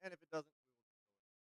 and if it doesn't, we will just go with it.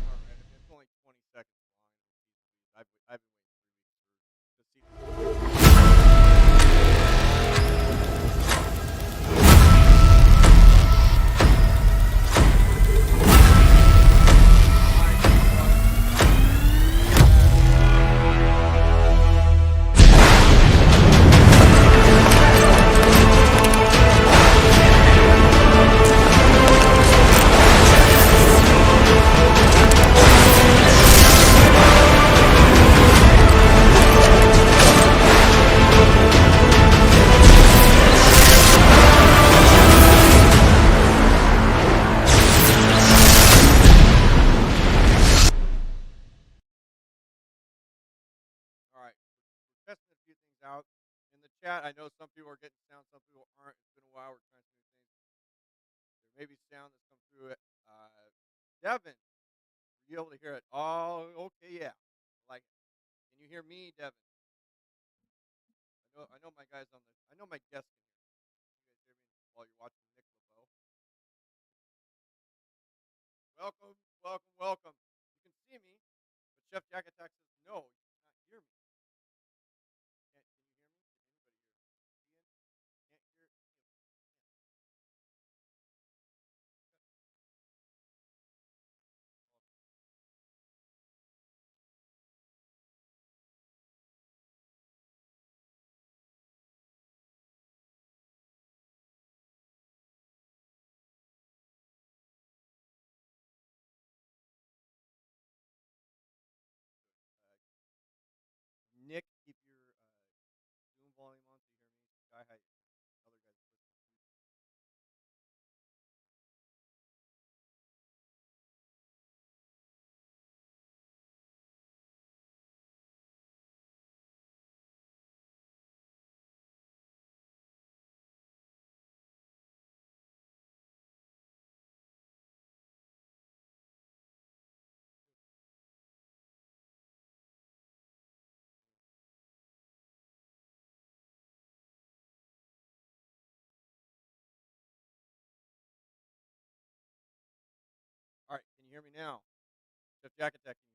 All right, I mean, it's only 20 seconds long. I've been waiting 3 weeks to see. All right, we're testing a few things out in the chat. I know some people are getting sound, some people aren't. It's been a while. We're trying some new things. There may be sound that's come through it. Devin, were you able to hear it? Oh, okay, yeah. I like it. Can you hear me, Devin? I know my guys on this. I know my guests can hear me. Can you guys hear me while you're watching Nick LeBeau? Welcome, welcome, welcome. You can see me, but Chef Jack Attack says no, you cannot hear me. Can you hear me? Can anybody hear me? Ian? Can't hear any of us. Nick, keep your Zoom volume on so you hear me. Sky High, other guys listening. All right, can you hear me now? Chef Jack Attack, can you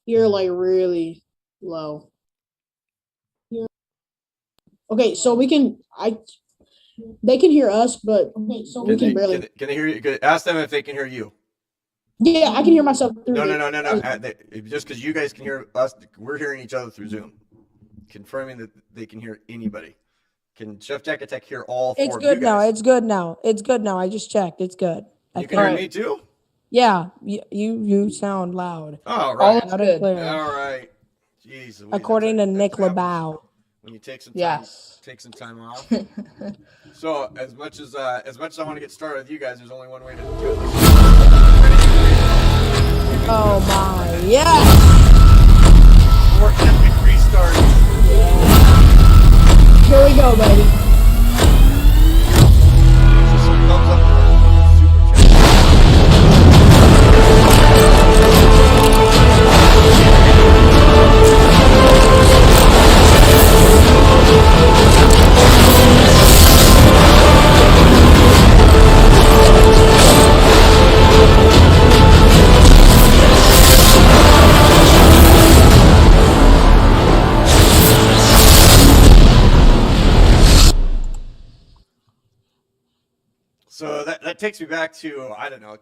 hear me? You're like really low. Okay, so they can hear us, but we can barely. Can they hear you? Ask them if they can hear you. Yeah, I can hear myself through. No. Just because you guys can hear us, we're hearing each other through Zoom, confirming that they can hear anybody. Can Chef Jack Attack hear all four of you guys? It's good now. It's good now. I just checked. It's good. You can hear me too? Yeah, you sound loud. All right. Loud and clear. All right. Jeez. According to Nick LeBeau. When you take some time, take some time off. So as much as I want to get started with you guys, there's only one way to do it. Oh my, yeah. Or epic restart. Yeah. Here we go, baby. Just some thumbs up for super chat. So that takes me back to, I don't know,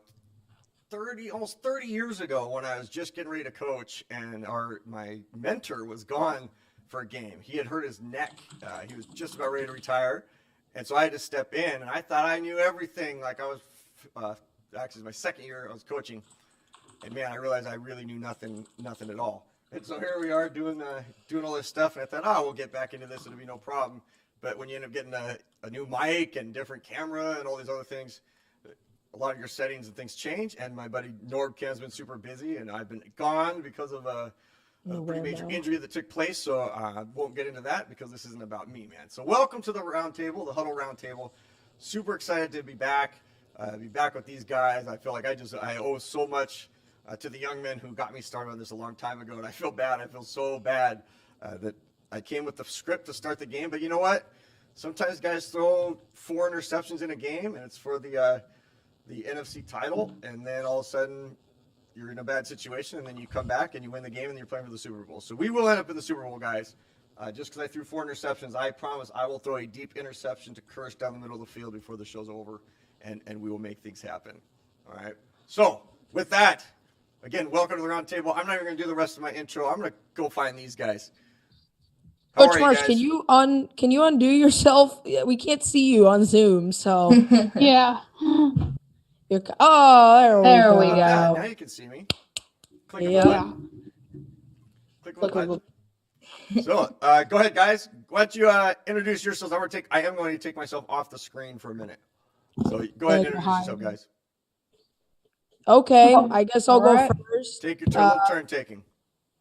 almost 30 years ago when I was just getting ready to coach, and my mentor was gone for a game. He had hurt his neck. He was just about ready to retire, and so I had to step in. And I thought I knew everything. Like I was actually my second year I was coaching, and man, I realized I really knew nothing at all. And so here we are doing all this stuff, and I thought, oh, we'll get back into this. It'll be no problem. But when you end up getting a new mic and different camera and all these other things, a lot of your settings and things change. And my buddy Norbfam-Nation's been super busy, and I've been gone because of a pretty major injury that took place. So I won't get into that because this isn't about me, man. So welcome to the roundtable, the Huddle Roundtable. Super excited to be back. With these guys. I feel like I owe so much to the young men who got me started on this a long time ago, and I feel bad. I feel so bad that I came with the script to start the game. But you know what? Sometimes guys throw 4 interceptions in a game, and it's for the NFC title, and then all of a sudden you're in a bad situation, and then you come back and you win the game, and you're playing for the Super Bowl. So we will end up in the Super Bowl, guys. Just because I threw 4 interceptions, I promise I will throw a deep interception to Kirsch down the middle of the field before the show's over, and we will make things happen. All right? So with that, again, welcome to the round table. I'm not even going to do the rest of my intro. I'm going to go find these guys. Coach Marsh, can you undo yourself? We can't see you on Zoom, so Yeah. there we go. Now you can see me. Click on the button. Click on the button. So go ahead, guys. Why don't you introduce yourselves? I am going to take myself off the screen for a minute. So go ahead and introduce yourself, guys. Okay, I guess I'll go first. Take your turn, little turn taking.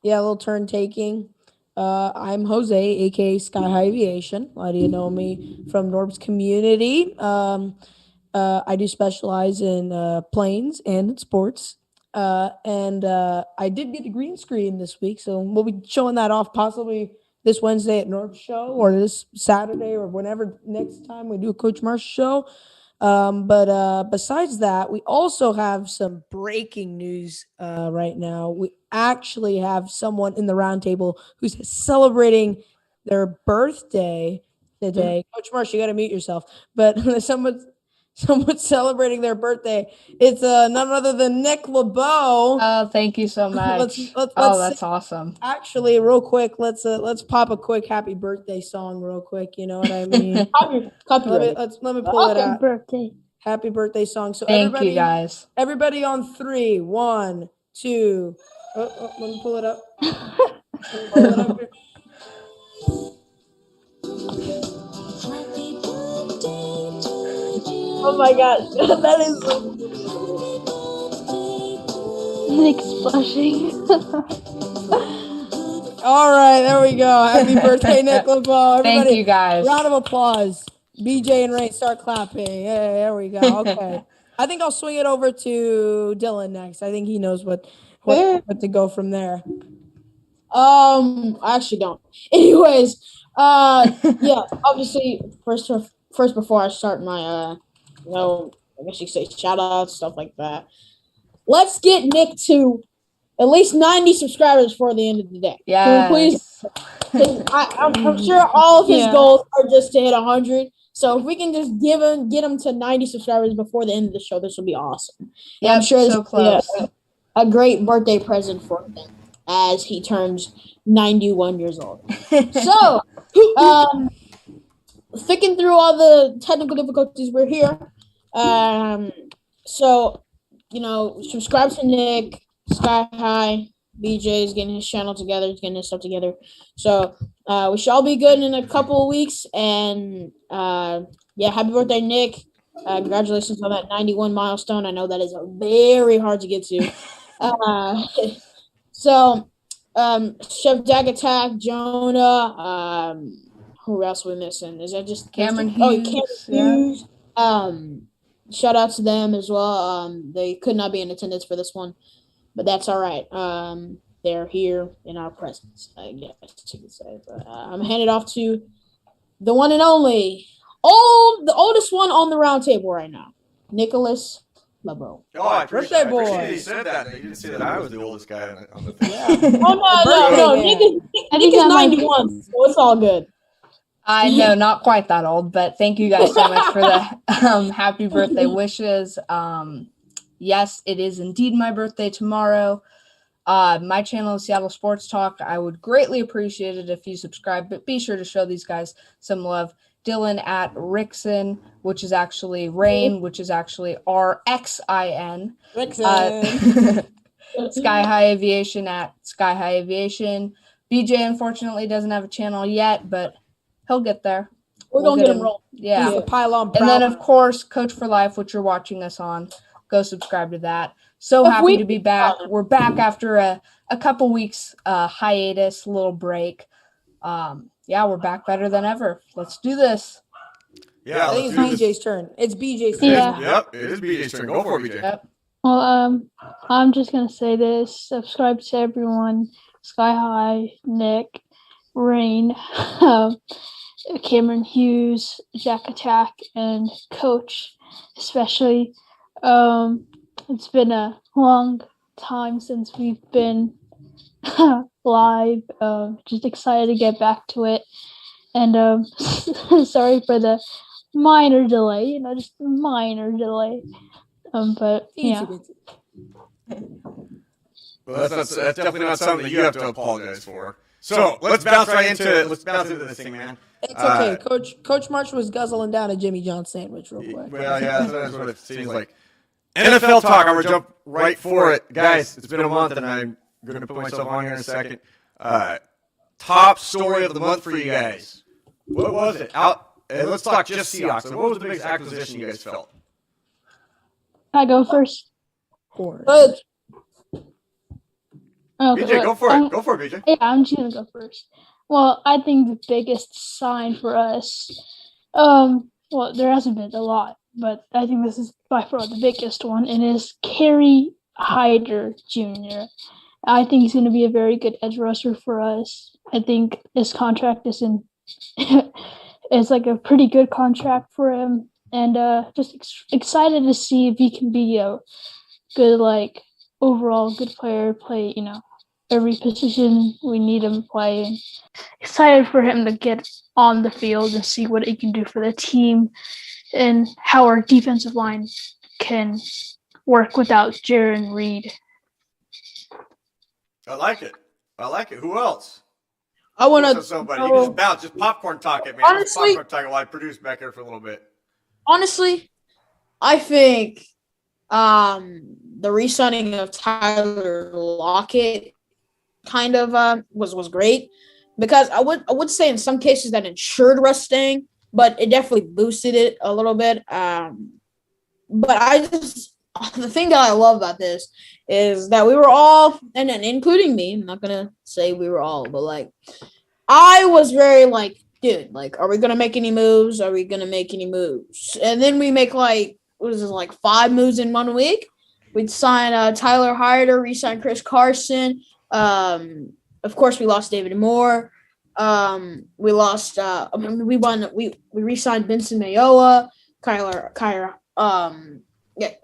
Yeah, a little turn taking. I'm Jose, aka Sky High Aviation. A lot of you know me from Norb's community. I do specialize in planes and in sports. And I did get a green screen this week, so we'll be showing that off possibly this Wednesday at Norb's show, or this Saturday, or whenever next time we do a Coach Marsh show. But besides that, we also have some breaking news right now. We actually have someone in the roundtable who's celebrating their birthday today. Coach Marsh, you got to mute yourself. But someone's celebrating their birthday. It's none other than Nick LeBeau. Oh, thank you so much. That's awesome. Actually, real quick, let's pop a quick happy birthday song real quick. You know what I mean? Let me pull it out. Happy birthday song. So thank you, guys. Everybody on 3. 1, 2. Let me pull it up. Here. Oh my gosh, that is Nick's blushing. All right, there we go. Happy birthday, Nick LeBeau. Thank you, guys. Round of applause. BJ and Ray, start clapping. Yeah, there we go. Okay. I think I'll swing it over to Dylan next. I think he knows what to go from there. I actually don't. Anyways, yeah, obviously, first before I start my, I guess you could say shout outs, stuff like that. Let's get Nick to at least 90 subscribers before the end of the day. Yeah. Please. I'm sure all of his goals are just to hit 100. So if we can just get him to 90 subscribers before the end of the show, this will be awesome. Yeah, I'm sure this will be a great birthday present for him as he turns 91 years old. So, thinking through all the technical difficulties, we're here. So, subscribe to Nick, Sky High. BJ is getting his channel together. He's getting his stuff together. So, we shall be good in a couple of weeks. And, happy birthday, Nick. Congratulations on that 91 milestone. I know that is very hard to get to. So, Chef Dag Attack, Jonah, who else are we missing? Is that just Cameron Hughes? Cameron Hughes. Shout out to them as well. They could not be in attendance for this one, but that's all right. They're here in our presence, I guess you could say. But I'm handed off to the one and only, the oldest one on the round table right now, Nicholas LeBeau. Oh, I appreciate you said that. You didn't say that I was the oldest guy on the thing. No. Nick is 91, so it's all good. I know, not quite that old, but thank you guys so much for the happy birthday wishes. Yes, it is indeed my birthday tomorrow. My channel is Seattle Sports Talk. I would greatly appreciate it if you subscribe, but be sure to show these guys some love. Dylan at Rickson, which is actually Rain, which is actually RXIN. Rickson. Sky High Aviation at Sky High Aviation. BJ unfortunately doesn't have a channel yet, but he'll get there. We're gonna get him rolling. Yeah. He's the pylon And then, proud. of course, Coach4Life, which you're watching us on. Go subscribe to that. So If happy we- to be back. We're back after a couple weeks hiatus, little break. We're back better than ever. Let's do this. Yeah, I think let's it's do this. BJ's turn. It's BJ's Yeah. turn. Yep, it is BJ's turn. Go for it, BJ. Yep. Well, I'm just gonna say this. Subscribe to everyone. Sky High, Nick, Rain, Cameron Hughes, Jack Attack, and Coach, especially. It's been a long time since we've been live. Just excited to get back to it. And sorry for the minor delay. Just minor delay. But yeah. Well, that's definitely not something that you have to apologize for. So let's bounce right into it. Let's bounce into this thing, man. It's okay. Coach March was guzzling down a Jimmy John sandwich real quick. Well, yeah, that's what it seems like. NFL talk. I'm gonna jump right for it, guys. It's been a month, and I'm gonna put myself on here in a second. Top story of the month for you guys. What was it? Let's talk just Seahawks. So what was the biggest acquisition you guys felt? I go first. But Okay, BJ, go for it. Go for it, BJ. Yeah, I'm just gonna go first. Well, I think the biggest sign for us, well, there hasn't been a lot, but I think this is by far the biggest one, and is Kerry Hyder Jr. I think he's going to be a very good edge rusher for us. I think his contract is it's like a pretty good contract for him, and just excited to see if he can be a good, like, overall good player, play, every position we need him to play. And excited for him to get on the field and see what he can do for the team and how our defensive line can work without Jaron Reed. I like it. Who else? I want So to. somebody. You can just bounce. Just popcorn talk it, man. Honestly- Just popcorn talk it while I produce back here for a little bit. Honestly, I think the re-signing of Tyler Lockett kind of was great, because I would say in some cases that ensured us staying, but it definitely boosted it a little bit. But the thing that I love about this is that we were all, and including me, I'm not gonna say we were all, but like I was very like, dude, like, are we gonna make any moves? Are we gonna make any moves? And then we make like, what is this, like 5 moves in 1 week? We'd sign Tyler Hyder, re-sign Chris Carson. Of course, we lost David Moore. We lost. We re-signed Benson Mayowa, Kyler,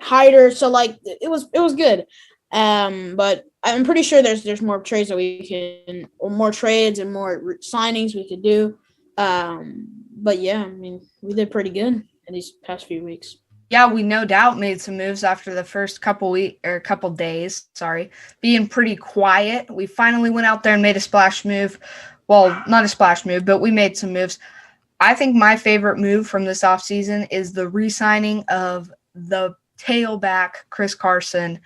Hyder. So like, it was good. But I'm pretty sure there's more trades that we can, or more trades and more signings we could do. But yeah, I mean, we did pretty good in these past few weeks. Yeah, we no doubt made some moves after the first couple days, being pretty quiet. We finally went out there and made a splash move. Well, not a splash move, but we made some moves. I think my favorite move from this offseason is the re-signing of the tailback, Chris Carson.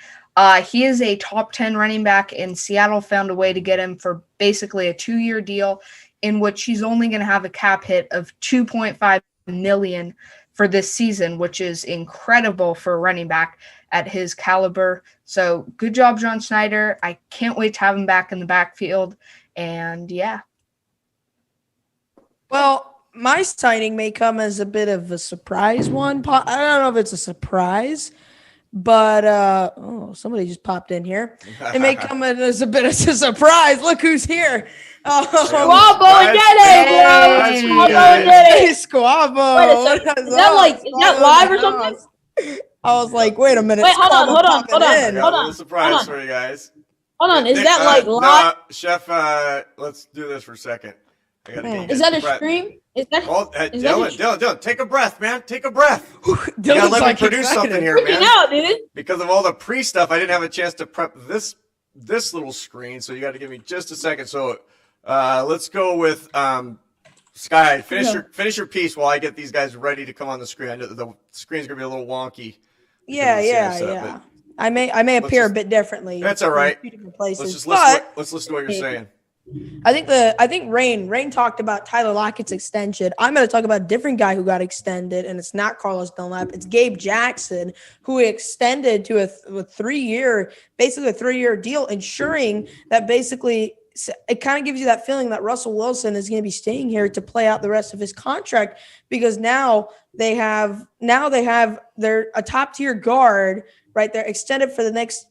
He is a top 10 running back, and Seattle found a way to get him for basically a 2-year deal in which he's only going to have a cap hit of $2.5 million for this season, which is incredible for a running back at his caliber. So good job, John Schneider. I can't wait to have him back in the backfield. And yeah. Well, my signing may come as a bit of a surprise one. I don't know if it's a surprise, but somebody just popped in here. It may come as a bit of a surprise. Look who's here. Squabbo and Dede, Squabbo and Dede. Squabbo. Wait a second. Is that live or something? I was like, wait a minute. Wait, hold on. I got a little surprise for you guys. Hold on. Is Nick, that like live? No, Chef, let's do this for a second. I gotta get you Is guys that a prepped. stream? Is that? Oh, Is that Dylan, take a breath, man. Take a breath. You Dylan's gotta let me like produce excited. something here, freaking man. out, dude? Because of all the pre-stuff, I didn't have a chance to prep this little screen, so you got to give me just a second. So let's go with Sky. Finish your piece while I get these guys ready to come on the screen. I know the screen's gonna be a little wonky. Yeah. I may appear a bit differently. That's all right. In 2 different places. Let's listen to what you're saying. I think Rain talked about Tyler Lockett's extension. I'm going to talk about a different guy who got extended, and it's not Carlos Dunlap. It's Gabe Jackson, who extended to a 3-year, basically a 3-year deal, ensuring that basically it kind of gives you that feeling that Russell Wilson is going to be staying here to play out the rest of his contract, because now they have they're a top tier guard, right? They're extended for the next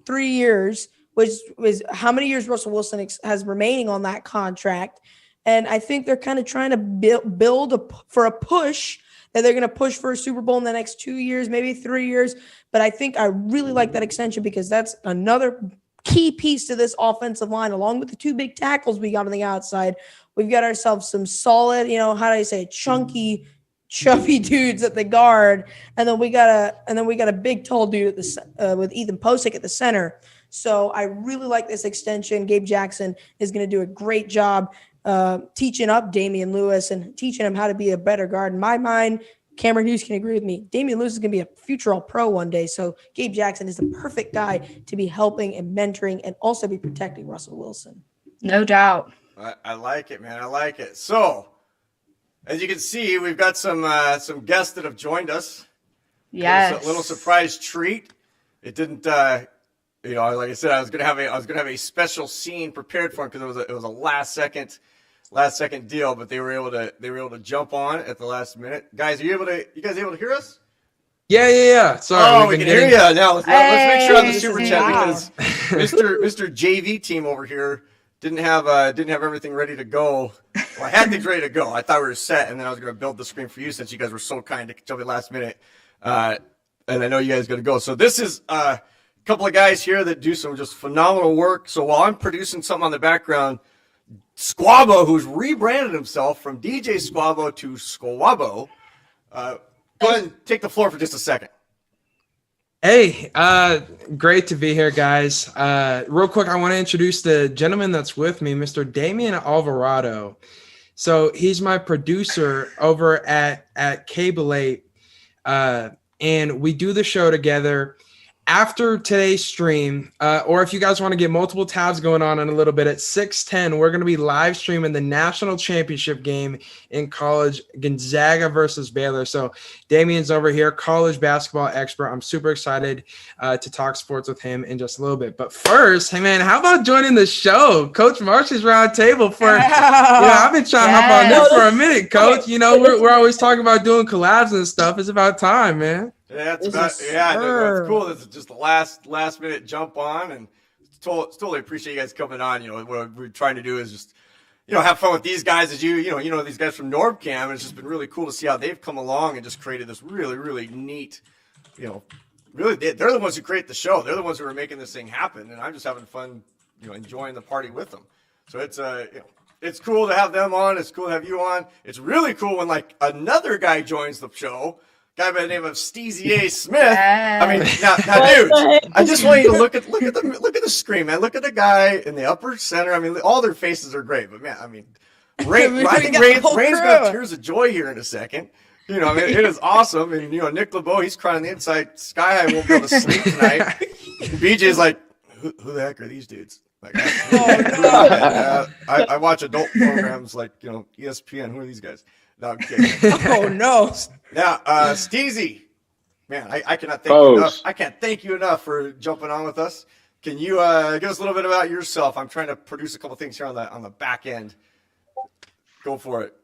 3 years, which is how many years Russell Wilson has remaining on that contract. And I think they're kind of trying to build for a push that they're going to push for a Super Bowl in the next 2 years, maybe 3 years. But I think I really like that extension because that's another key piece to this offensive line, along with the 2 big tackles we got on the outside. We've got ourselves some solid, how do I say, chunky, chubby dudes at the guard, and then we got a big tall dude at with Ethan Posick at the center. So I really like this extension. Gabe Jackson is going to do a great job teaching up Damian Lewis and teaching him how to be a better guard. In my mind, Cameron Hughes can agree with me. Damian Lewis is going to be a future All-Pro one day. So Gabe Jackson is the perfect guy to be helping and mentoring and also be protecting Russell Wilson. No doubt. I like it, man. I like it. So, as you can see, we've got some guests that have joined us. Yes. A little surprise treat. It didn't, like I said, I was gonna have a special scene prepared for him because it was a last second deal, but they were able to jump on at the last minute. Guys, you guys able to hear us? Yeah. Sorry. We can hear you now. Let's make sure on the super chat wow. because Mr. JV team over here didn't have everything ready to go. Well, I had things ready to go. I thought we were set, and then I was going to build the screen for you since you guys were so kind to jump in last minute. And I know you guys going to go. So this is a couple of guys here that do some just phenomenal work. So while I'm producing something on the background, Squabo, who's rebranded himself from DJ Squabo to Squabo, go ahead and take the floor for just a second. Hey, great to be here, guys. Real quick, I want to introduce the gentleman that's with me, Mr. Damian Alvarado. So he's my producer over at Cable 8, and we do the show together. After today's stream, or if you guys want to get multiple tabs going on in a little bit, at 6:10, we're going to be live streaming the national championship game in college, Gonzaga versus Baylor. So Damian's over here, college basketball expert. I'm super excited to talk sports with him in just a little bit. But first, hey, man, how about joining the show? Coach Marcy's Roundtable for, I've been trying to hop on this for a minute, Coach. We're always talking about doing collabs and stuff. It's about time, man. Yeah, that's cool. This is just the last minute jump on, and totally appreciate you guys coming on. What we're trying to do is just, have fun with these guys as these guys from Norbcam, and it's just been really cool to see how they've come along and just created this really, really neat, really, they're the ones who create the show. They're the ones who are making this thing happen, and I'm just having fun, enjoying the party with them. So it's cool to have them on. It's cool to have you on. It's really cool when like another guy joins the show. Guy by the name of Steezy A. Smith. Yes. I mean, now, dude, I just want you to look at the screen, man. Look at the guy in the upper center. I mean, all their faces are great, but man, I mean, I think Rain's gonna have tears of joy here in a second. It is awesome. And Nick LeBeau, he's crying on the inside. Sky High won't be able to sleep tonight. BJ's like, who the heck are these dudes? Like, I watch adult programs like ESPN. Who are these guys? No, I'm kidding. Oh no! Now, Steezy, man, I cannot thank you enough. I can't thank you enough for jumping on with us. Can you give us a little bit about yourself? I'm trying to produce a couple things here on the back end. Go for it.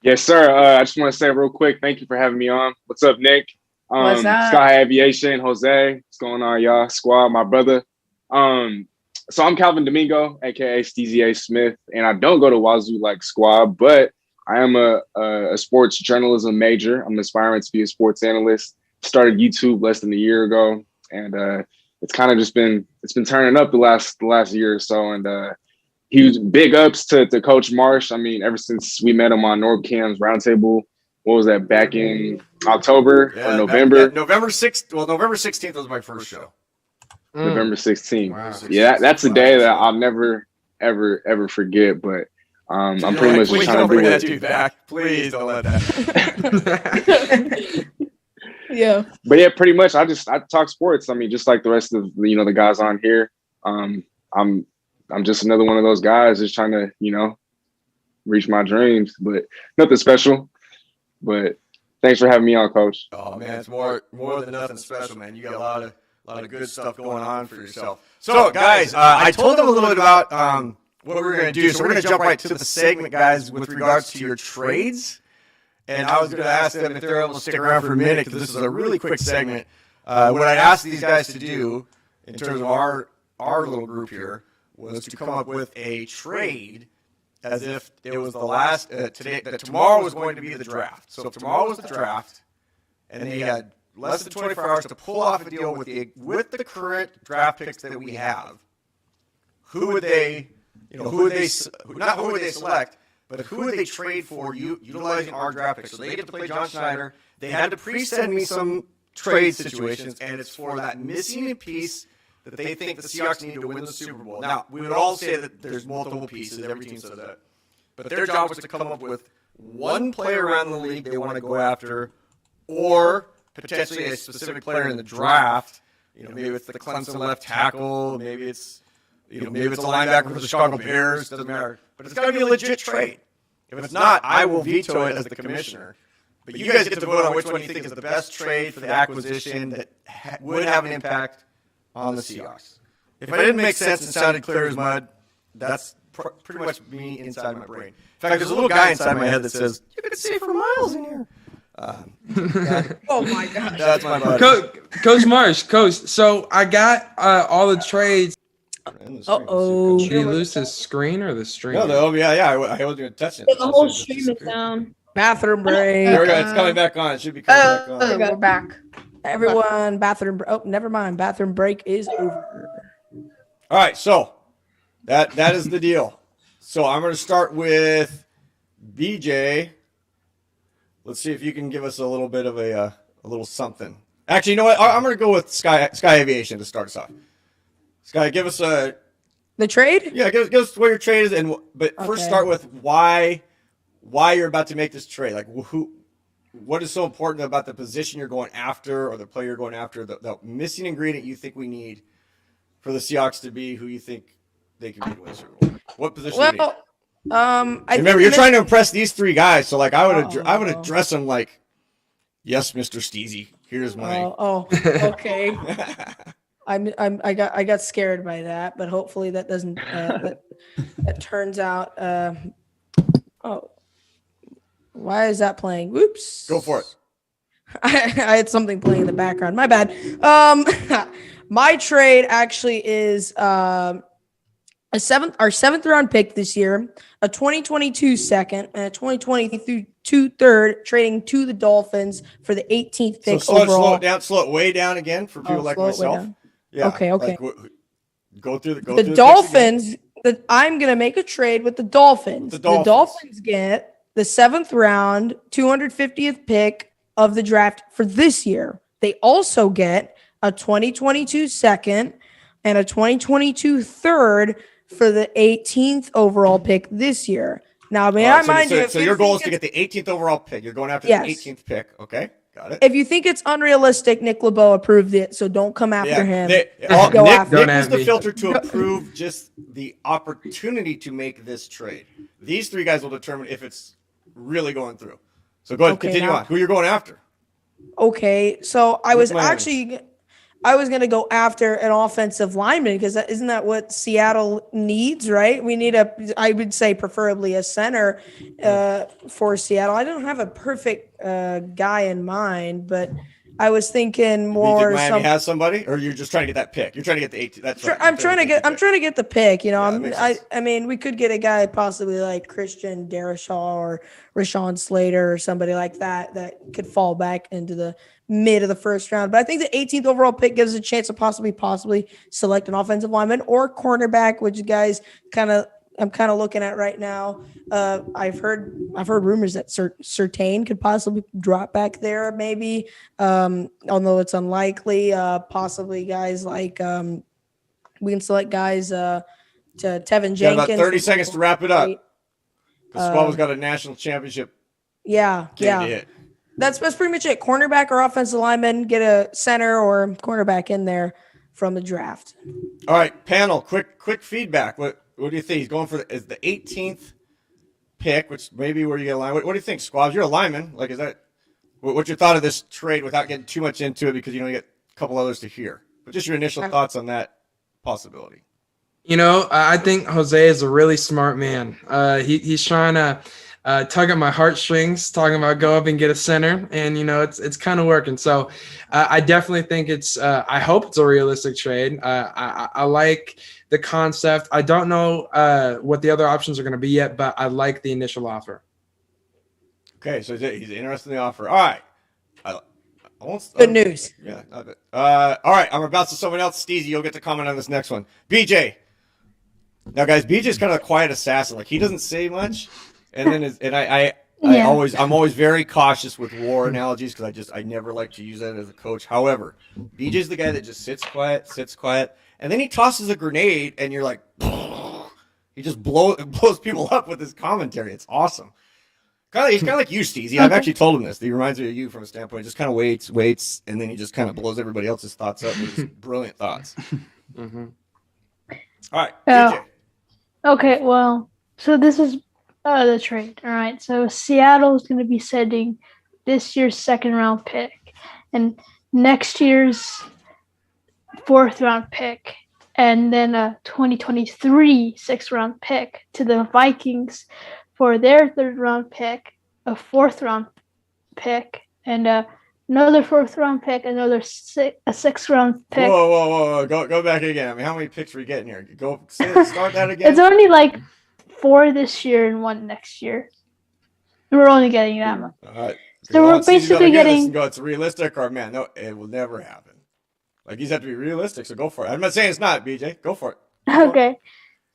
Yes, sir. I just want to say real quick, thank you for having me on. What's up, Nick? What's up? Sky Aviation, Jose. What's going on, y'all? Squad, my brother. So I'm Calvin Domingo, aka Steezy A. Smith, and I don't go to Wazoo like Squad, but I am a sports journalism major. I'm aspiring to be a sports analyst. Started YouTube less than a year ago, and it's kind of just been turning up the last year or so. And huge big ups to Coach Marsh. I mean, ever since we met him on Norbcam's Roundtable, what was that, back in October or November? November 6th. Well, November 16th was my first show. November 16th. Wow. Yeah, that's a day that I'll never, ever forget. But I'm pretty much just trying to do that dude back. Please don't let that. Yeah. But yeah, pretty much I talk sports. I mean, just like the rest of the guys on here. I'm just another one of those guys just trying to, reach my dreams, but nothing special. But thanks for having me on, Coach. Oh man, it's more than nothing special, man. You got a lot of good stuff going on for yourself. So guys, I told them a little bit about what we were going to do. So we're going to jump right to the segment, guys, with regards to your trades. And I was going to ask them if they're able to stick around for a minute, because this is a really quick segment. What I asked these guys to do in terms of our little group here was to come up with a trade as if it was the last today, that tomorrow was going to be the draft. So if tomorrow was the draft and they had less than 24 hours to pull off a deal with the current draft picks that we have, who would they select, but who would they trade for utilizing our draft picks? So they get to play John Schneider. They had to pre-send me some trade situations, and it's for that missing piece that they think the Seahawks need to win the Super Bowl. Now, we would all say that there's multiple pieces. Every team says that. But their job was to come up with one player around the league they want to go after, or potentially a specific player in the draft. Maybe it's the Clemson left tackle. Maybe it's a linebacker for the Chicago Bears. Doesn't matter. But it's got to be a legit trade. If it's not, I will veto it as the commissioner. But you guys get to vote on which one you think is the best trade for the acquisition that would have an impact on the Seahawks. If I didn't make sense and sounded clear as mud, that's pretty much me inside my brain. In fact, there's a little guy inside my head that says, "You could see for miles in here." Oh my gosh. That's my buddy. Coach Marsh, so I got all the trades. Uh-oh. Did you lose the screen or the stream? No, yeah, I wasn't going to touch it. The whole stream is down. Bathroom break. There we go. It's coming back on. It should be coming back on. We're back. Everyone, bathroom. Oh, never mind. Bathroom break is over. All right, so that is the deal. So I'm going to start with BJ. Let's see if you can give us a little bit of a little something. Actually, you know what? I'm going to go with Sky Aviation to start us off. Sky, give us the trade. Yeah, give us what your trade is, but first start with why you're about to make this trade. Like what is so important about the position you're going after, or the player you're going after, the missing ingredient you think we need for the Seahawks to be who you think they can be to win the Super Bowl? What position? Remember, you're trying to impress these three guys, so like I would address them like, "Yes, Mr. Steezy, here's my." Okay. I got scared by that, but hopefully that doesn't that turns out. Why is that playing? Whoops. Go for it. I had something playing in the background. My bad. My trade actually is our seventh round pick this year, a 2022 second, and a 2022 third, trading to the Dolphins for the 18th pick overall. Slow it way down again for people like myself. Yeah. Okay. Like, go through the Dolphins. I'm gonna make a trade with the Dolphins. The Dolphins get the 7th round, 250th pick of the draft for this year. They also get a 2022 second and a 2022 third for the 18th overall pick this year. Now, so your goal is to get the 18th overall pick. You're going after the 18th pick. Okay, got it. If you think it's unrealistic, Nick LeBeau approved it, so don't come after him. Nick is the filter to approve just the opportunity to make this trade. These three guys will determine if it's really going through. So go ahead, continue on. Who you're going after? Okay, so I was going to go after an offensive lineman, because isn't that what Seattle needs, right? We need I would say preferably a center for Seattle. I don't have a perfect guy in mind, but I was thinking more. You think Miami has somebody, or you're just trying to get that pick? You're trying to get the 18. That's right. I'm trying to get the pick. I mean, we could get a guy possibly like Christian Darrisaw or Rashawn Slater or somebody like that could fall back into the mid of the first round. But I think the 18th overall pick gives us a chance to possibly select an offensive lineman or cornerback, which guys kind of I'm kind of looking at right now. I've heard rumors that Surtain could possibly drop back there, maybe. Although it's unlikely. Possibly guys like we can select guys to Tevin Jenkins. Got about 30 seconds to wrap it up. Because Squab's got a national championship. Yeah. To hit. That's pretty much it. Cornerback or offensive lineman, get a center or cornerback in there from the draft. All right, panel, quick feedback. What do you think? He's going for is the 18th pick, which maybe where you get a line. What do you think, Squabs? You're a lineman. Like, is that what's your thought of this trade without getting too much into it because you don't get a couple others to hear? But just your initial thoughts on that possibility. I think Jose is a really smart man. He's trying to tug at my heartstrings, talking about go up and get a center, and it's kind of working. So I definitely think it's. I hope it's a realistic trade. I like the concept. I don't know what the other options are going to be yet, but I like the initial offer. Okay, so he's interested in the offer. All right. Good news. Yeah. All right, I'm about to someone else. Steezy, you'll get to comment on this next one. BJ. Now, guys, BJ's kind of a quiet assassin. Like, he doesn't say much, and then I'm always very cautious with war analogies because I never like to use that as a coach. However, BJ's the guy that just sits quiet, and then he tosses a grenade, and you're like, he just blows people up with his commentary. It's awesome. He's kind of like you, Steezy. I've actually told him this. He reminds me of you from a standpoint. He just kind of waits, and then he just kind of blows everybody else's thoughts up with his brilliant thoughts. Mm-hmm. All right, BJ. Okay, well, so this is the trade. All right, so Seattle is going to be sending this year's second-round pick and next year's fourth-round pick, and then a 2023 sixth-round pick to the Vikings for their third-round pick, a fourth-round pick, and another fourth-round pick, a sixth-round pick. Whoa! Go back again. I mean, how many picks are we getting here? Start that again. It's only like 4 this year and 1 next year. We're only getting that much. All right. So we're basically getting. It's realistic, or man, no, it will never happen. Like, you have to be realistic, so go for it. I'm not saying it's not, BJ. Go for it. Okay,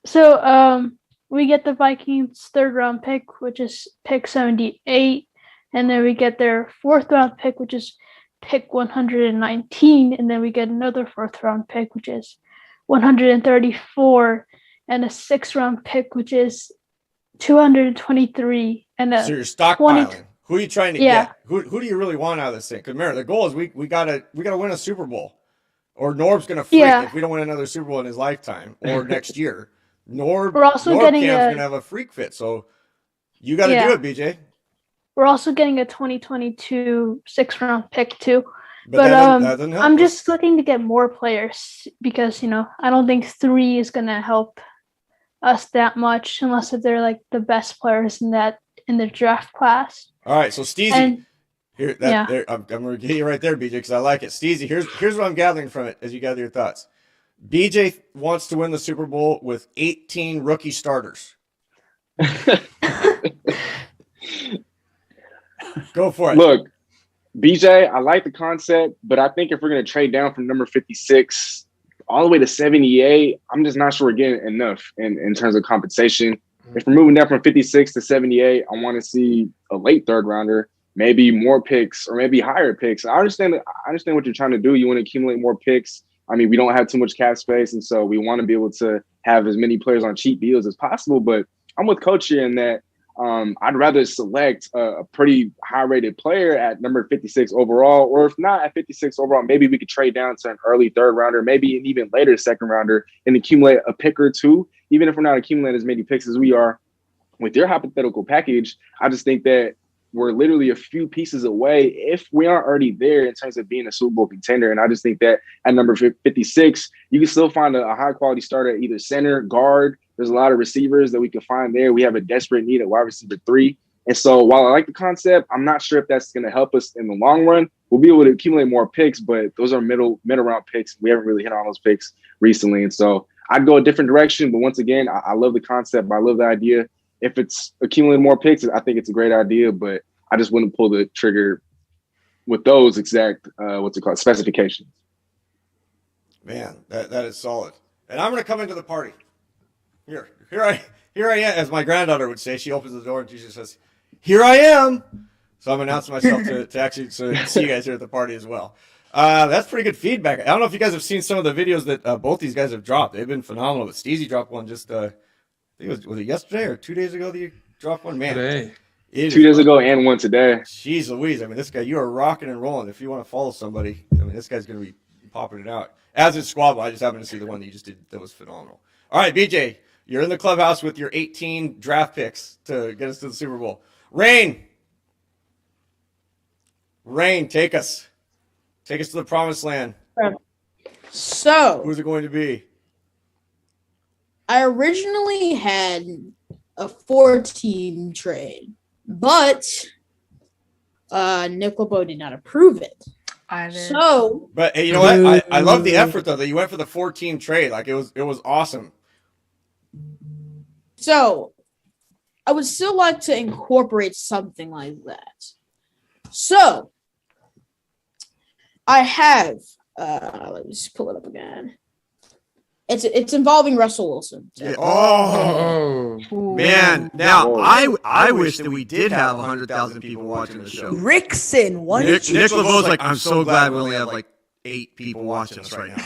so we get the Vikings' third-round pick, which is pick 78, and then we get their fourth-round pick, which is pick 119, and then we get another fourth-round pick, which is 134, and a sixth-round pick, which is 223, and so you're stockpiling. Who are you trying to get? Who do you really want out of this thing? Because remember, the goal is we gotta win a Super Bowl, or Norb's gonna freak if we don't win another Super Bowl in his lifetime or next year. Norb's gonna have a freak fit, so you got to do it, BJ. We're also getting a 2022 sixth-round pick too, but that doesn't help I'm just looking to get more players because I don't think 3 is gonna help us that much unless if they're like the best players in the draft class. All right, so Steezy, I'm gonna get you right there, BJ, because I like it. Steezy, here's what I'm gathering from it as you gather your thoughts. BJ wants to win the Super Bowl with 18 rookie starters. Go for it. Look, BJ, I like the concept, but I think if we're going to trade down from number 56 all the way to 78, I'm just not sure we're getting enough in terms of compensation. If we're moving down from 56 to 78, I want to see a late third rounder, maybe more picks or maybe higher picks. I understand what you're trying to do. You want to accumulate more picks. I mean, we don't have too much cap space, and so we want to be able to have as many players on cheap deals as possible. But I'm with Coach here in that I'd rather select a pretty high-rated player at number 56 overall, or if not at 56 overall, maybe we could trade down to an early third rounder, maybe an even later second rounder, and accumulate a pick or two. Even if we're not accumulating as many picks as we are with your hypothetical package, I just think that we're literally a few pieces away if we aren't already there in terms of being a Super Bowl contender. And I just think that at number 56, you can still find a high-quality starter at either center, guard. There's a lot of receivers that we can find there. We have a desperate need at wide receiver 3. And so while I like the concept, I'm not sure if that's going to help us in the long run. We'll be able to accumulate more picks, but those are middle round picks. We haven't really hit on those picks recently. And so I'd go a different direction. But once again, I love the concept. I love the idea. If it's accumulating more picks, I think it's a great idea, but I just wouldn't pull the trigger with those exact, specifications. Man, that is solid. And I'm going to come into the party. Here I am, as my granddaughter would say. She opens the door and she just says, "Here I am." So I'm announcing myself to actually see you guys here at the party as well. That's pretty good feedback. I don't know if you guys have seen some of the videos that both these guys have dropped. They've been phenomenal. But Steezy dropped one just, I think was it yesterday or 2 days ago that you dropped one? Man, Today. 2 days ago and one today. Jeez Louise. I mean, this guy, you are rocking and rolling. If you want to follow somebody, I mean, this guy's going to be popping it out. As is Squabble, I just happened to see the one that you just did that was phenomenal. All right, BJ, you're in the clubhouse with your 18 draft picks to get us to the Super Bowl. Rain, take us. Take us to the promised land. So, Who's it going to be? I originally had a 4-team trade, but Nick LeBeau did not approve it. I did. So, But hey, you know what? I love the effort though that you went for the 4-team trade. Like it was awesome. So, I would still like to incorporate something like that. So, I have, let me just pull it up again. It's involving Russell Wilson. Yeah. Oh, man. Now, I wish that we did have 100,000 people watching the show. Rickson, what? Nick LeBeau's like, I'm so glad we only have like 8 people watching us right now.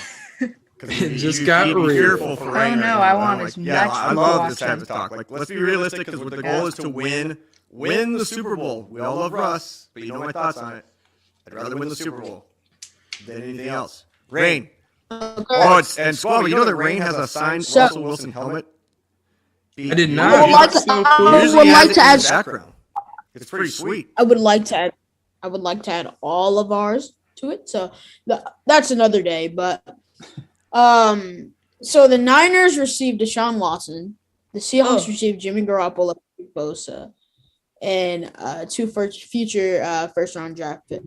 It just got real. Fearful for Rain no, right I now. want I'm as like, much yeah, I people love this watching. type of talk. Like, let's be realistic because the goal is to win the Super Bowl. We all love Russ, but you know my thoughts on it. I'd rather win the Super Bowl than anything else. Rain. Oh, and Squabble, you know that Rain has a signed Russell Wilson helmet? I did not. I would like to- So I cool. would Usually like has it to in add- the background. It's pretty sweet. I would like to add all of ours to it. So that's another day. But so the Niners received Deshaun Watson. The Seahawks received Jimmy Garoppolo, Bosa, and 2 future first round draft picks.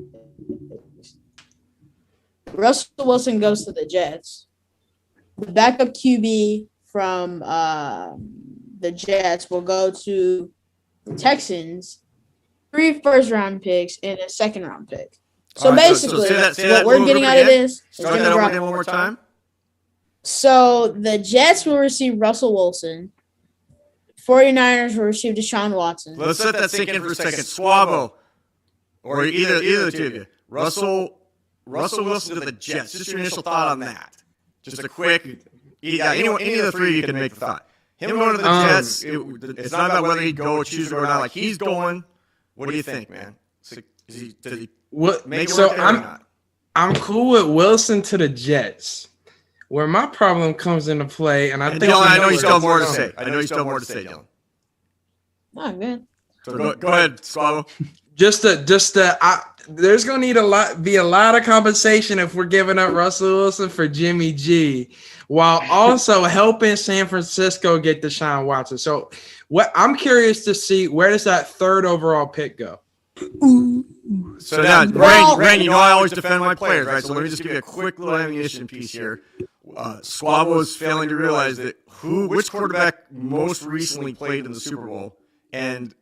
Russell Wilson goes to the Jets. The backup QB from the Jets will go to the Texans. 3 first-round picks and a second-round pick. So All right, basically, say what that we're over getting out of again. this is Start Jimmy that over Garoppolo. again one more time. So the Jets will receive Russell Wilson. 49ers will receive Deshaun Watson. Let's let that sink in for a second. Squabbo, or either the two of you. Russell Wilson to the Jets. Just your initial thought on that. Just a quick. Yeah, any of the three of you can make the thought. Him going to the Jets. It's not about whether he'd go, choose or not. Like he's going. What do you think, man? Does he What? make it So work there or not? I'm cool with Wilson to the Jets. Where my problem comes into play, and I think Dylan, I know you where still have it's more to going. say. I know you still have more to say, Dylan. Oh, man. So go ahead, Squabbo. There's gonna be a lot of compensation if we're giving up Russell Wilson for Jimmy G, while also helping San Francisco get Deshaun Watson. So, what I'm curious to see, where does that 3rd overall pick go? So now, Rain, you know I always defend my players, right? So let me just give you a quick little ammunition piece here. Squabbo is failing to realize that which quarterback most recently played in the Super Bowl, and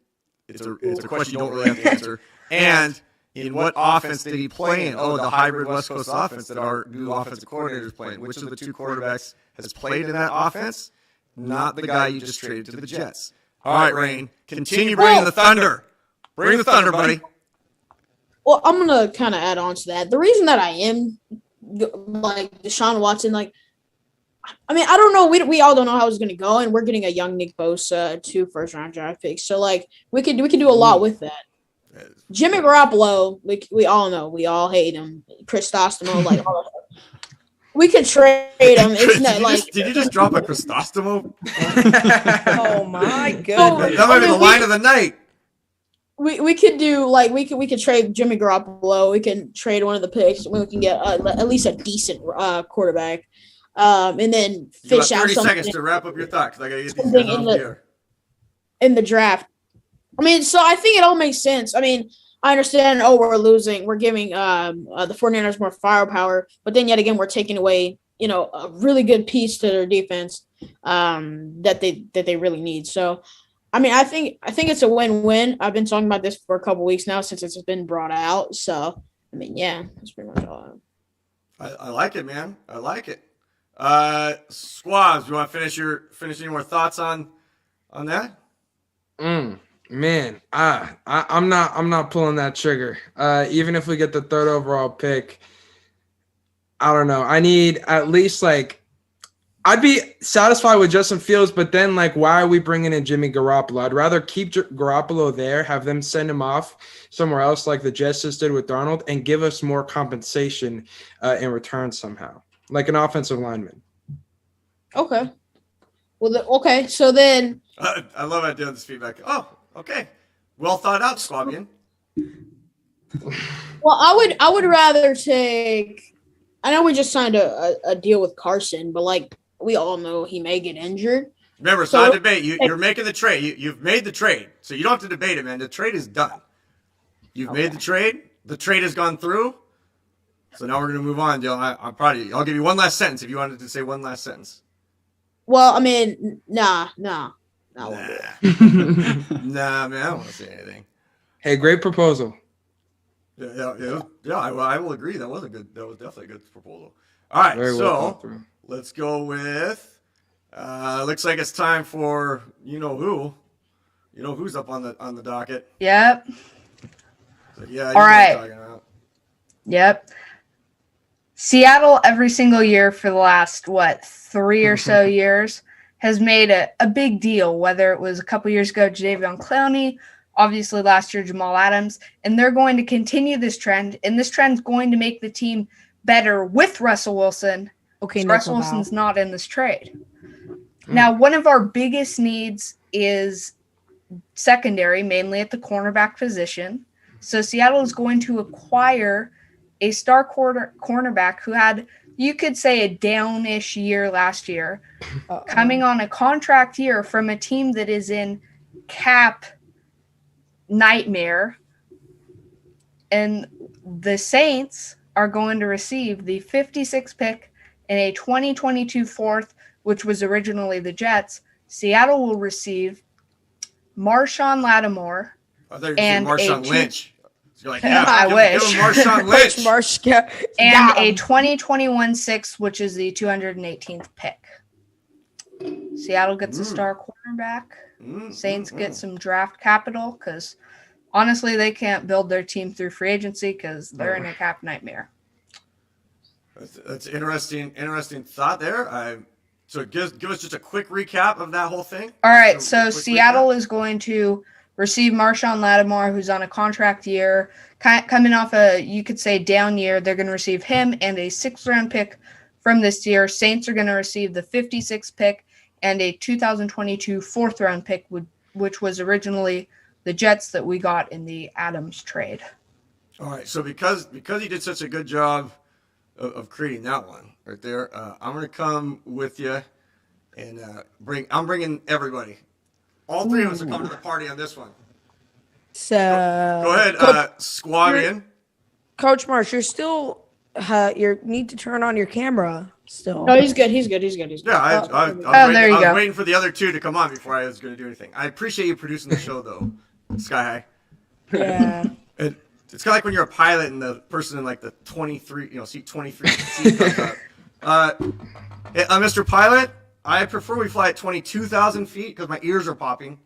it's a question you don't really have to answer. And in what offense did he play in? Oh, the hybrid West Coast offense that our new offensive coordinator is playing. Which of the 2 quarterbacks has played in that offense? Not the guy you just traded to the Jets. All right, Rain, continue bringing the thunder. Bring the thunder, buddy. Well, I'm going to kind of add on to that. The reason that I am like Deshaun Watson, like, I mean, I don't know. We all don't know how it's going to go, and we're getting a young Nick Bosa, 2 first-round draft picks. So, like, we can do a lot with that. Jimmy Garoppolo, we all know. We all hate him. Cristostomo, like, all that. We could trade him. It's not like. Did you just drop a Cristostomo? Oh my goodness. That might be the line of the night. We could do like we could trade Jimmy Garoppolo. We can trade one of the picks. We can get at least a decent quarterback, and then fish out 30 something seconds to wrap up your thought because I got to get these guys off here. in the draft. I mean, so I think it all makes sense. I mean, I understand. Oh, we're losing. We're giving the 49ers more firepower, but then yet again, we're taking away a really good piece to their defense that they really need. So. I mean, I think it's a win-win. I've been talking about this for a couple weeks now since it's been brought out. So, I mean, yeah, that's pretty much all. I like it, man. I like it. Squabs, you want to finish any more thoughts on that? Man, I'm not pulling that trigger. Even if we get the 3rd overall pick, I don't know. I need at least I'd be satisfied with Justin Fields, but then why are we bringing in Jimmy Garoppolo? I'd rather keep Garoppolo there, have them send him off somewhere else like the Jets just did with Darnold, and give us more compensation in return somehow, like an offensive lineman. Okay. Well, okay. So then, I love how doing this feedback. Oh, okay. Well thought out, Squabian. well, I would rather take. I know we just signed a deal with Carson, but we all know he may get injured. Remember, it's not a debate. You're making the trade. You've made the trade, so you don't have to debate it, man. The trade is done. You've made the trade. The trade has gone through. So now we're going to move on, Dylan. I'm proud of you. I'll give you one last sentence if you wanted to say one last sentence. Well, I mean, nah. Nah, man, I don't want to say anything. Hey, great proposal. Yeah. I will agree. That was definitely a good proposal. All right, let's go with. Looks like it's time for who. Who's up on the docket. Yep. So, yeah. All right. Yep. Seattle every single year for the last 3 or so years has made a big deal, whether it was a couple years ago, Jadeveon Clowney, obviously last year, Jamal Adams, and they're going to continue this trend, and this trend's going to make the team better with Russell Wilson. Okay, Russell Wilson's not in this trade. Now, one of our biggest needs is secondary, mainly at the cornerback position. So Seattle is going to acquire a star cornerback who had, you could say, a down-ish year last year, coming on a contract year from a team that is in cap nightmare. And the Saints are going to receive the 56th pick and a 2022 fourth, which was originally the Jets. Seattle will receive Marshawn Lattimore and Marshawn Lynch. So you're like, I wish. Give him Marshawn Lynch. And a 2021 sixth, which is the 218th pick. Seattle gets a star cornerback. Saints get some draft capital because honestly, they can't build their team through free agency because they're in a cap nightmare. That's interesting thought there. So give us just a quick recap of that whole thing. All right, so Seattle is going to receive Marshawn Lattimore, who's on a contract year, coming off a, you could say, down year. They're going to receive him and a 6th-round pick from this year. Saints are going to receive the 56th pick and a 2022 4th-round pick, which was originally the Jets that we got in the Adams trade. All right, so because he did such a good job of creating that one right there, I'm going to come with you and I'm bringing everybody. All three of us are coming to the party on this one. So go ahead, Squabian. Coach Marsh, you're still you need to turn on your camera still. No, he's good. Yeah, I there you was go. waiting for the other two to come on before I was going to do anything. I appreciate you producing the show, though, Sky High. Yeah. It's kind of like when you're a pilot and the person in like the 23, seat 23 seat comes up. Mr. Pilot, I prefer we fly at 22,000 feet because my ears are popping.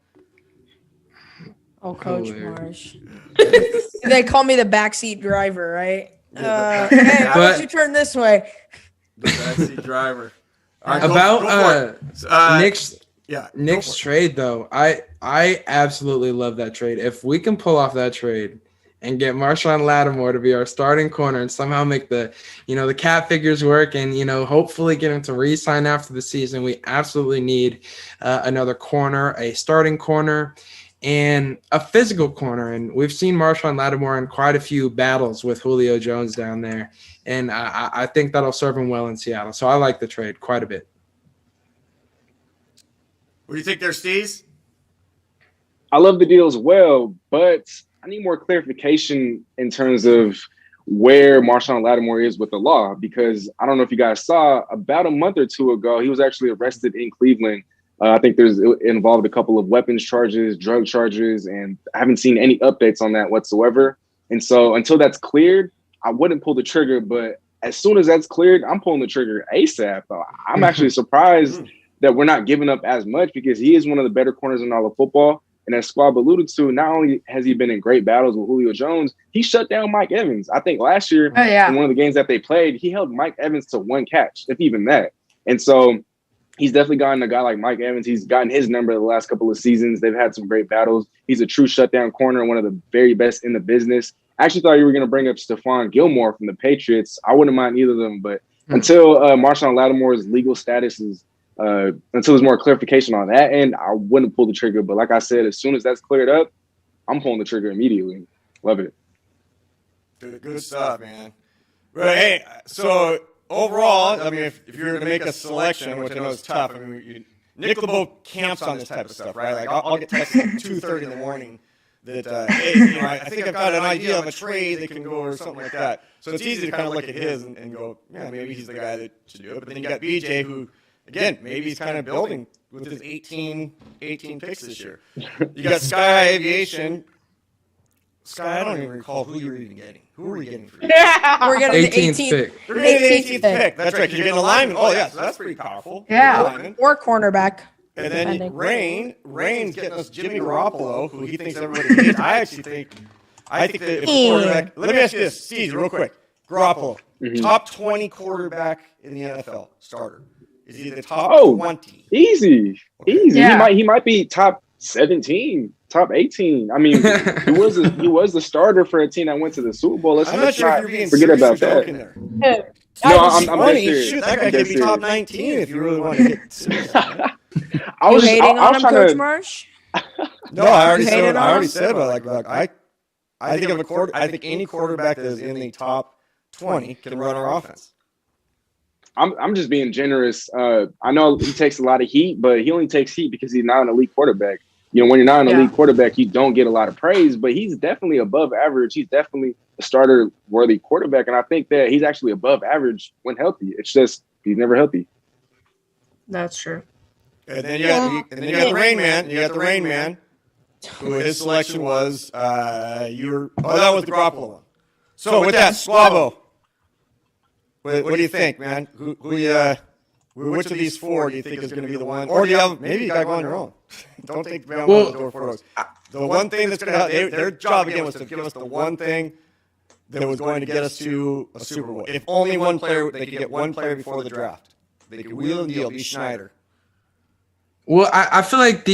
Oh, Coach Marsh. They call me the backseat driver, right? Yeah, hey, why don't you turn this way? The backseat driver. All right, About Nick's go trade, though, I absolutely love that trade. If we can pull off that trade and get Marshawn Lattimore to be our starting corner and somehow make the cap figures work and, hopefully get him to re-sign after the season, we absolutely need another corner, a starting corner, and a physical corner. And we've seen Marshawn Lattimore in quite a few battles with Julio Jones down there. And I think that'll serve him well in Seattle. So I like the trade quite a bit. What do you think there, Steez? I love the deal as well, but I need more clarification in terms of where Marshawn Lattimore is with the law, because I don't know if you guys saw about a month or two ago, he was actually arrested in Cleveland. I think it involved a couple of weapons charges, drug charges, and I haven't seen any updates on that whatsoever. And so until that's cleared, I wouldn't pull the trigger, but as soon as that's cleared, I'm pulling the trigger ASAP. I'm actually surprised that we're not giving up as much because he is one of the better corners in all of football. And as Squab alluded to, not only has he been in great battles with Julio Jones, he shut down Mike Evans. I think last year in one of the games that they played, he held Mike Evans to one catch, if even that. And so he's definitely gotten a guy like Mike Evans. He's gotten his number the last couple of seasons. They've had some great battles. He's a true shutdown corner, one of the very best in the business. I actually thought you were going to bring up Stephon Gilmore from the Patriots. I wouldn't mind either of them, but until Marshawn Lattimore's legal status is until there's more clarification on that end, I wouldn't pull the trigger. But like I said, as soon as that's cleared up, I'm pulling the trigger immediately. Love it. Good stuff, man. But hey, so overall, I mean, if you're going to make a selection, which I know is tough, I mean, Nick LeBeau camps on this type of stuff, right? Like I'll get texted at 2:30 in the morning that, hey, I think I've got an idea of a trade that can go or something like that. So it's easy to kind of look at his and go, yeah, maybe he's the guy that should do it. But then you got BJ who, again, maybe he's kind of building with his 18 picks this year. You got Sky Aviation. Sky, I don't even recall who you were even getting. Who were we getting for you? We're getting the 18th 18th pick. We're getting the 18th pick. That's right, because you're getting a lineman. Oh, yeah, so that's pretty powerful. Yeah. or cornerback. And then depending. Rain's getting us Jimmy Garoppolo, who he thinks everybody hates. I think that if a quarterback, let me ask you this, Steve, real quick. Garoppolo, top 20 quarterback in the NFL, starter. Is he the top 20? Easy. Okay. Easy. Yeah. He might be top 17, top 18. I mean, he was the starter for a team that went to the Super Bowl. Let's I'm not sure if you're being forget serious about or that. joking there. No, I'm dead 20, serious. shoot, that guy I'm could dead be top serious. 19 if you really want to get serious. I was You hating on was him, trying Coach to- Marsh? No, I already You said. hated I on already him? said about I think of a quarter. I think any quarterback that is in the top 20 can run our offense. I'm just being generous. I know he takes a lot of heat, but he only takes heat because he's not an elite quarterback. You know, when you're not an elite quarterback, you don't get a lot of praise, but he's definitely above average. He's definitely a starter-worthy quarterback, and I think that he's actually above average when healthy. It's just he's never healthy. That's true. And then you got the Rain Man. You got the Rain Man, who his selection was. That was the Garoppolo one. So with that, Squabo, what do you think, man? Which of these four do you think is going to be the one? Or do you have maybe you got to go on your own? Don't think beyond the door for those. The one thing that's going to help their job again was to give us the one thing that was going to get us to a Super Bowl. If only one player, they could get one player before the draft. They could wheel and deal, be Schneider. Well, I feel like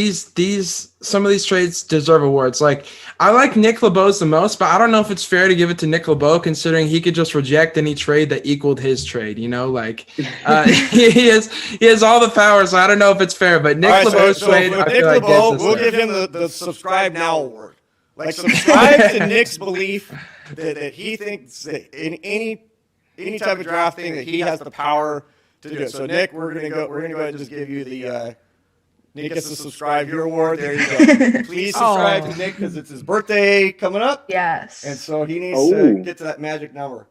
some of these trades deserve awards. Like, I like Nick LeBeau's the most, but I don't know if it's fair to give it to Nick LeBeau considering he could just reject any trade that equaled his trade. You know, like he has all the power, so I don't know if it's fair. But Nick LeBeau's trade, I feel like gets us we'll there. give him the subscribe now award. Like subscribe to Nick's belief that he thinks that in any type of draft thing that he has the power to do it. So Nick, we're gonna go ahead and just give you the. Nick gets to subscribe your award. There you go. Please subscribe to Nick because it's his birthday coming up. Yes. And so he needs to get to that magic number.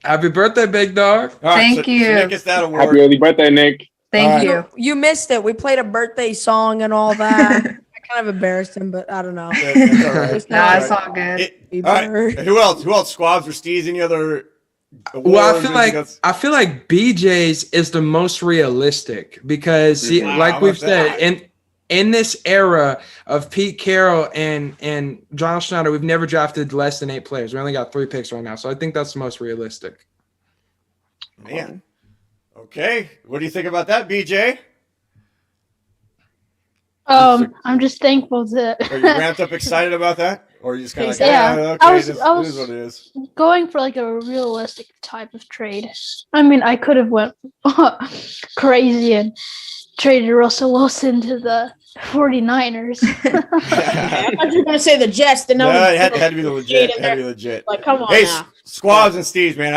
Happy birthday, big dog. All right, Thank you. So Nick gets that award. Happy early birthday, Nick. Thank you. You missed it. We played a birthday song and all that. I kind of embarrassed him, but I don't know. That's all right. Nah, it's all good. All right. Who else? Squabs or Steez? Any other awards? Well, I feel like BJ's is the most realistic because, like we've said, in this era of Pete Carroll and John Schneider, we've never drafted less than 8 players. We only got 3 picks right now, so I think that's the most realistic. Man. Okay. What do you think about that, BJ? I'm just thankful that Are you ramped up excited about that? Or are you just kind of like, Yeah. okay, I was- this I was- is what it is? going for like a realistic type of trade. I mean, I could have went crazy and traded Russell Wilson to the 49ers. I thought you were gonna say the Jets. Then No, it had to be the legit. It had to be legit. Like, come on Hey, now. Squabs and Steves, man.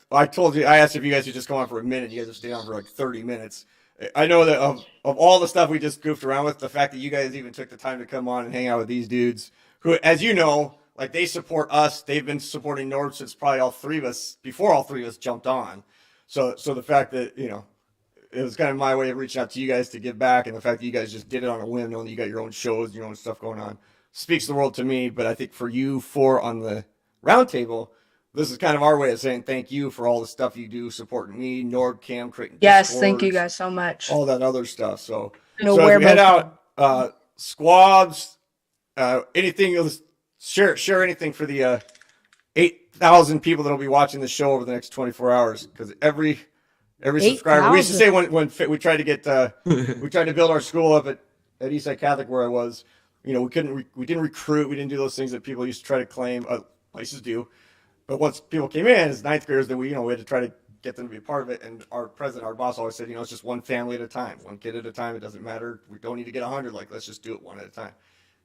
I told you, I asked if you guys could just come on for a minute. You guys have stayed on for like 30 minutes. I know that of all the stuff we just goofed around with, the fact that you guys even took the time to come on and hang out with these dudes who, as you know, like they support us. They've been supporting Norb since probably before all three of us jumped on. So the fact that, you know, it was kind of my way of reaching out to you guys to give back, and the fact that you guys just did it on a whim, knowing that you got your own shows, your own stuff going on, speaks the world to me. But I think for you four on the roundtable, this is kind of our way of saying thank you for all the stuff you do supporting me, Norbcam, creating Yes, Discords, thank you guys so much. all that other stuff. So, No, so where as we head most- out, squads, anything, share anything for the 8,000 people that'll be watching the show over the next 24 hours. Because every subscriber, we used to say when we tried to get we tried to build our school up at Eastside Catholic where I was, we didn't recruit, we didn't do those things that people used to try to claim places do. But once people came in as ninth graders, then we had to try to get them to be a part of it. And our boss always said, it's just one family at a time, one kid at a time. It doesn't matter. We don't need to get 100. Let's just do it one at a time.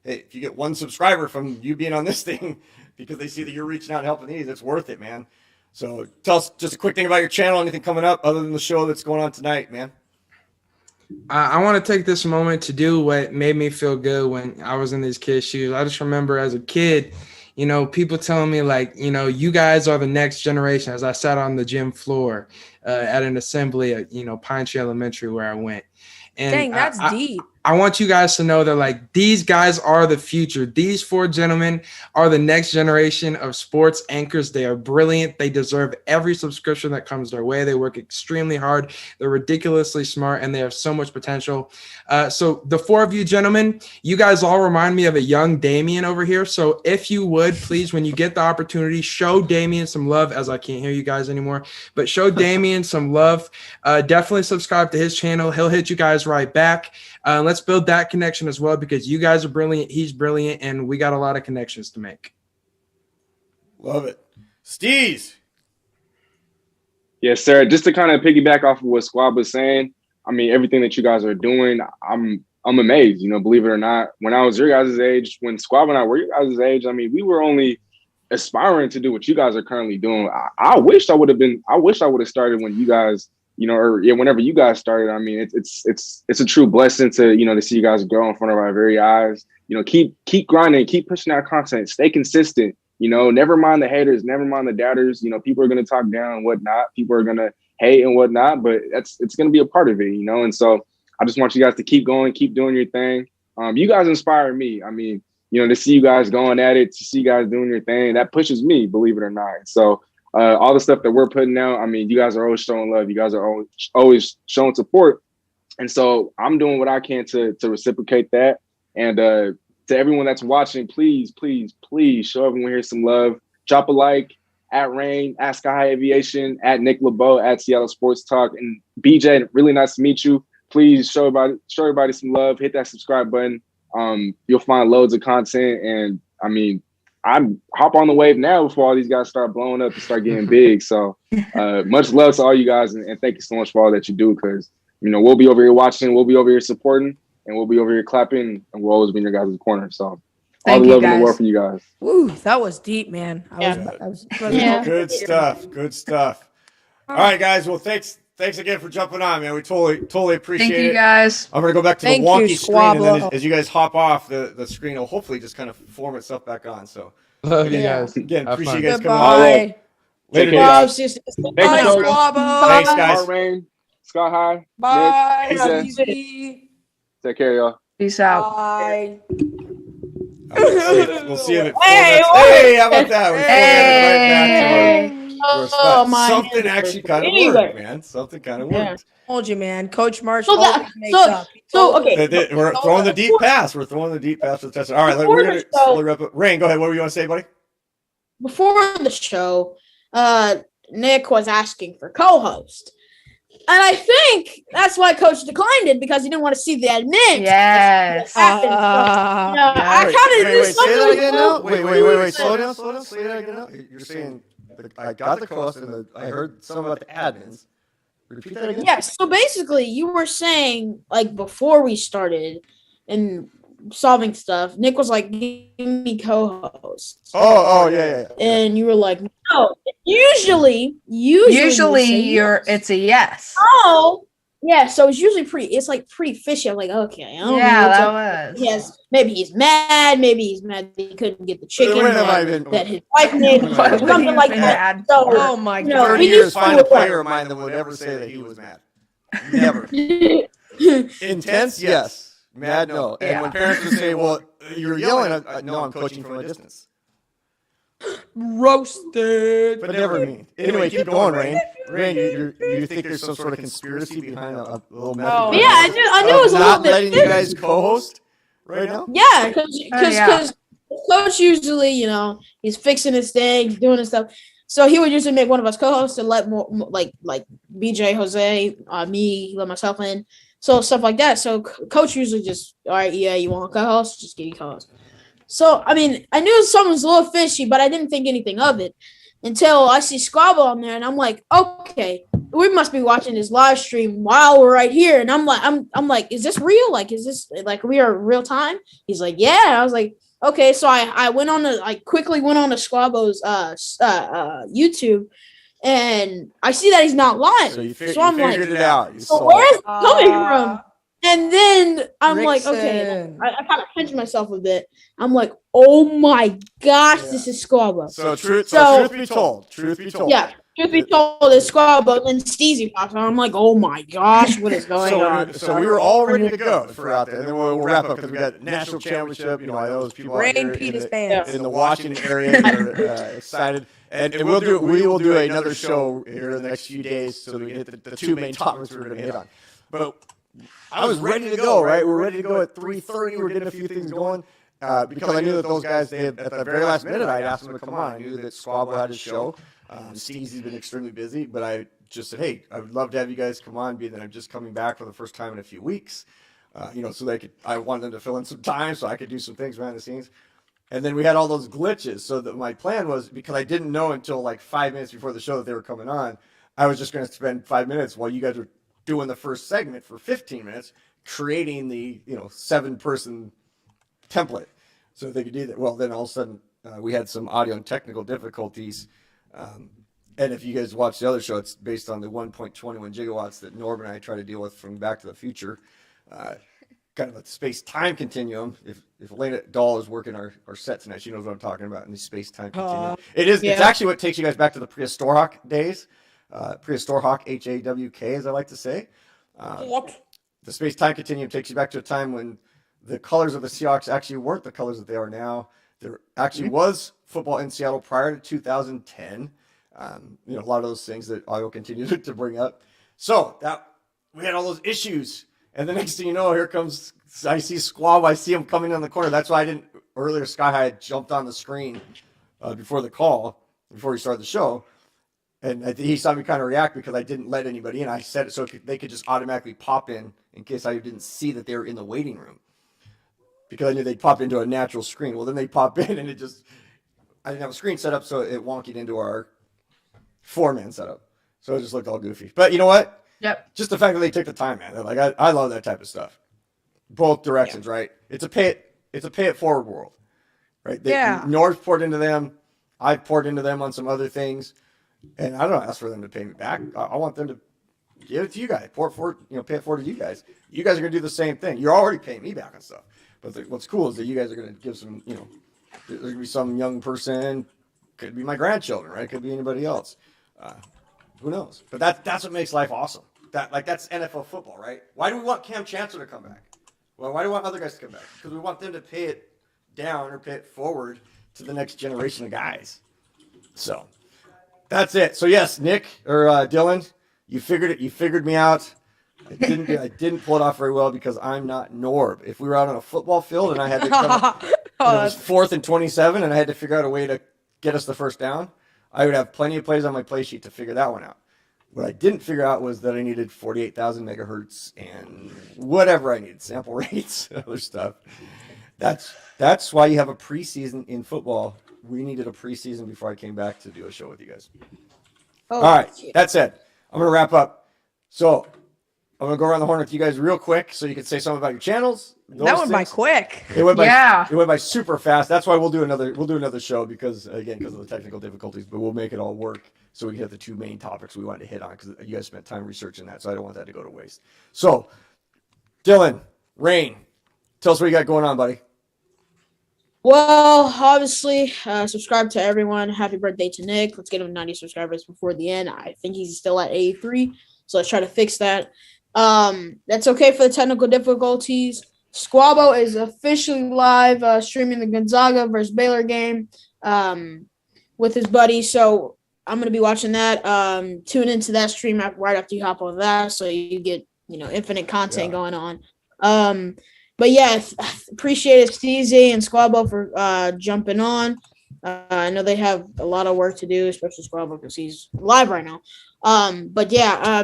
Hey, if you get one subscriber from you being on this thing because they see that you're reaching out and helping these, it's worth it, man. So tell us just a quick thing about your channel, anything coming up other than the show that's going on tonight, man. I want to take this moment to do what made me feel good when I was in these kids' shoes. I just remember as a kid, people telling me you guys are the next generation. As I sat on the gym floor at an assembly at, Pine Tree Elementary where I went. And Dang, that's deep. I want you guys to know that these guys are the future. These four gentlemen are the next generation of sports anchors. They are brilliant. They deserve every subscription that comes their way. They work extremely hard. They're ridiculously smart, and they have so much potential. So the four of you gentlemen, you guys all remind me of a young Damien over here. So if you would, please, when you get the opportunity, show Damien some love, as I can't hear you guys anymore, but show Damien some love. Definitely subscribe to his channel. He'll hit you guys right back. Let's build that connection as well, because you guys are brilliant. He's brilliant, and we got a lot of connections to make. Love it. Steez. Yes, sir. Just to kind of piggyback off of what Squab was saying, everything that you guys are doing, I'm amazed, believe it or not. When I was your guys' age, when Squab and I were your guys' age, we were only aspiring to do what you guys are currently doing. I wish I would have started when you guys, whenever you guys started. It's a true blessing to see you guys grow in front of our very eyes. Keep grinding, keep pushing out content, stay consistent. Never mind the haters, never mind the doubters. People are gonna talk down and whatnot. People are gonna hate and whatnot, but it's gonna be a part of it, And so I just want you guys to keep going, keep doing your thing. You guys inspire me. To see you guys going at it, to see you guys doing your thing, that pushes me, believe it or not. So all the stuff that we're putting out, you guys are always showing love. You guys are always showing support. And so I'm doing what I can to reciprocate that. And to everyone that's watching, please, please, please show everyone here some love. Drop a like at Rain, at Sky High Aviation, at Nick LeBeau, at Seattle Sports Talk. And BJ, really nice to meet you. Please show everybody some love. Hit that subscribe button. You'll find loads of content. And I'm hop on the wave now before all these guys start blowing up and start getting big. So much love to all you guys, and thank you so much for all that you do, because we'll be over here watching, we'll be over here supporting, and we'll be over here clapping, and we'll always be in your guys' corner. So all the love in the world for you guys. Woo, that was deep, man. Good stuff. Good stuff. All right, guys. Well, thanks again for jumping on, man. We totally appreciate it. Thank you, guys. I'm gonna go back to the wonky screen, and then as you guys hop off, the screen will hopefully just kind of form itself back on. So love you guys. Again, appreciate you guys Goodbye. coming on. Later, Guys. guys. Thanks, Squabbo. Thanks, guys. Rain, Sky High. Bye. Nick, PJ. Take care, y'all. Peace out. Bye. We'll see you in Hey, how about that? We right back to our spot. Something actually kind of worked, man. Something kind of worked. Told you, man. Coach Marsh So always that- makes so- up. so, okay. We're throwing the deep pass. We're throwing the deep pass for the touchdown. All right, we're going to slowly wrap up. Rain, go ahead. What do you want to say, buddy? Before the show, Nick was asking for co-host. And I think that's why Coach declined it, because he didn't want to see the admin. Yes. I kind of Wait, say that again now? Wait. Slow down. Say that again now. You're saying, I got the cost, and I heard some about the admins. Repeat that again? Yes. So basically, you were saying, before we started and solving stuff, Nick was like, give me co-host. Oh, yeah. And you were like, no. Usually It's a yes. Oh, yeah. So it's usually pretty fishy. I'm like, okay. I don't know That was. Yes. Maybe he's mad. Maybe he's mad that he couldn't get the chicken When have I been? that his wife made. Something like that. So, Oh my you know, God. 30 we years, just find do a it player of mine that would ever say that he was mad. Never. Intense, yes. Mad, no. And when parents would say, well, you're yelling, no, I'm coaching from a distance. Roasted. But never mean. Anyway, keep going, Rain. Rain, you think there's some sort of conspiracy behind a little method? Oh, But yeah, I knew it was a little not bit letting you guys co-host right now. Yeah, because yeah. coach usually, he's fixing his thing, doing his stuff. So he would usually make one of us co-hosts and let more like BJ, Jose, me, let myself in. So stuff like that. So coach usually just, all right, yeah, you want co-host? Just give you co-host. So I mean, I knew something was a little fishy, but I didn't think anything of it until I see Squabble on there, and I'm like, okay, we must be watching this live stream while we're right here. And I'm like, is this real? Like, is this like we are real time? He's like, yeah. I was like, okay. So I quickly went on to Squabble's YouTube, and I see that he's not live. So you I'm figured it out. So where's it coming from? And then I'm like, okay, Rickson. I kind of pinched myself a bit. I'm like, oh my gosh, this is Squabble. So truth be told. Yeah, truth be told, it's Squabble, and then Steezy pops out. I'm like, oh my gosh, what is going on? So we were all ready to go for out there, and then we'll wrap up because we got national championship. I know those people out Rain here Pete his in pants. the Washington area are excited, and we will do another show here in the next few days so we can hit the two main topics we're going to hit on. But I was ready to go, right? We're ready to go at 3:30. We're getting a few things going because I knew that those guys, at the very last minute, I asked them to come on. I knew that Squabble had his show. Steezy's been extremely busy, but I just said, hey, I would love to have you guys come on, being that I'm just coming back for the first time in a few weeks. So I wanted them to fill in some time so I could do some things behind the scenes. And then we had all those glitches. So that my plan was, because I didn't know until like 5 minutes before the show that they were coming on, I was just going to spend 5 minutes while you guys were doing the first segment for 15 minutes, creating the 7-person template so they could do that. Well, then all of a sudden we had some audio and technical difficulties. And if you guys watch the other show, it's based on the 1.21 gigawatts that Norb and I try to deal with from Back to the Future. Kind of a space-time continuum. If Elena Dahl is working our set tonight, she knows what I'm talking about in the space-time continuum. It's actually what takes you guys back to the Prehistoric days. Prehistoric, H-A-W-K, as I like to say. The space-time continuum takes you back to a time when the colors of the Seahawks actually weren't the colors that they are now. There actually was football in Seattle prior to 2010. A lot of those things that I will continue to bring up. So we had all those issues, and the next thing you know, here comes, I see Squab, I see him coming in the corner. That's why I didn't earlier. Sky High had jumped on the screen before we started the show. And he saw me kind of react because I didn't let anybody in. I said it so they could just automatically pop in case I didn't see that they were in the waiting room. Because I knew they'd pop into a natural screen. Well, then they pop in and I didn't have a screen set up, so it wonkied into our 4-man setup. So it just looked all goofy. But you know what? Yep. Just the fact that they took the time, man. They're like, I love that type of stuff. Both directions, right? It's a pay it forward world, right? North poured into them. I've poured into them on some other things. And I don't ask for them to pay me back. I want them to give it to you guys. Pay it forward to you guys. You guys are going to do the same thing. You're already paying me back on stuff. But what's cool is that you guys are going to give some, there's going to be some young person. Could be my grandchildren, right? Could be anybody else. Who knows? But that's what makes life awesome. That's NFL football, right? Why do we want Cam Chancellor to come back? Well, why do we want other guys to come back? Because we want them to pay it down or pay it forward to the next generation of guys. So that's it. So yes, Nick or Dylan, you figured it. You figured me out. I didn't pull it off very well because I'm not Norb. If we were out on a football field and I had to come, it was 4th and 27, and I had to figure out a way to get us the first down, I would have plenty of plays on my play sheet to figure that one out. What I didn't figure out was that I needed 48,000 megahertz and whatever I needed, sample rates, other stuff. That's why you have a preseason in football. We needed a preseason before I came back to do a show with you guys. All right, that said, I'm going to wrap up. So I'm going to go around the horn with you guys real quick so you can say something about your channels. That went by quick. It went by super fast. That's why we'll do another show because of the technical difficulties, but we'll make it all work so we can hit the two main topics we wanted to hit on because you guys spent time researching that, so I don't want that to go to waste. So, Dylan, Rain, tell us what you got going on, buddy. Well, obviously, subscribe to everyone. Happy birthday to Nick. Let's get him 90 subscribers before the end. I think he's still at 83, so let's try to fix that. That's okay for the technical difficulties. Squabbo is officially live streaming the Gonzaga versus Baylor game. with his buddy. So I'm gonna be watching that. Tune into that stream right after you hop on that, so you get infinite content going on. But yeah, appreciate it, Steezy and Squabble for jumping on. I know they have a lot of work to do, especially Squabble because he's live right now. But yeah,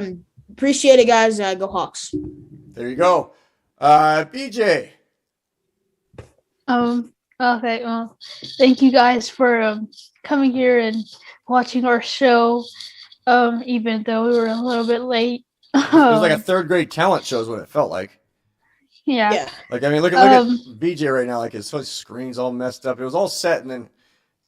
appreciate it, guys. Go Hawks. There you go. BJ. Okay. Well, thank you guys for coming here and watching our show. Even though we were a little bit late. It was like a third grade talent show is what it felt like. Yeah. Like, I mean, look at BJ right now. Like, his screen's all messed up. It was all set, and then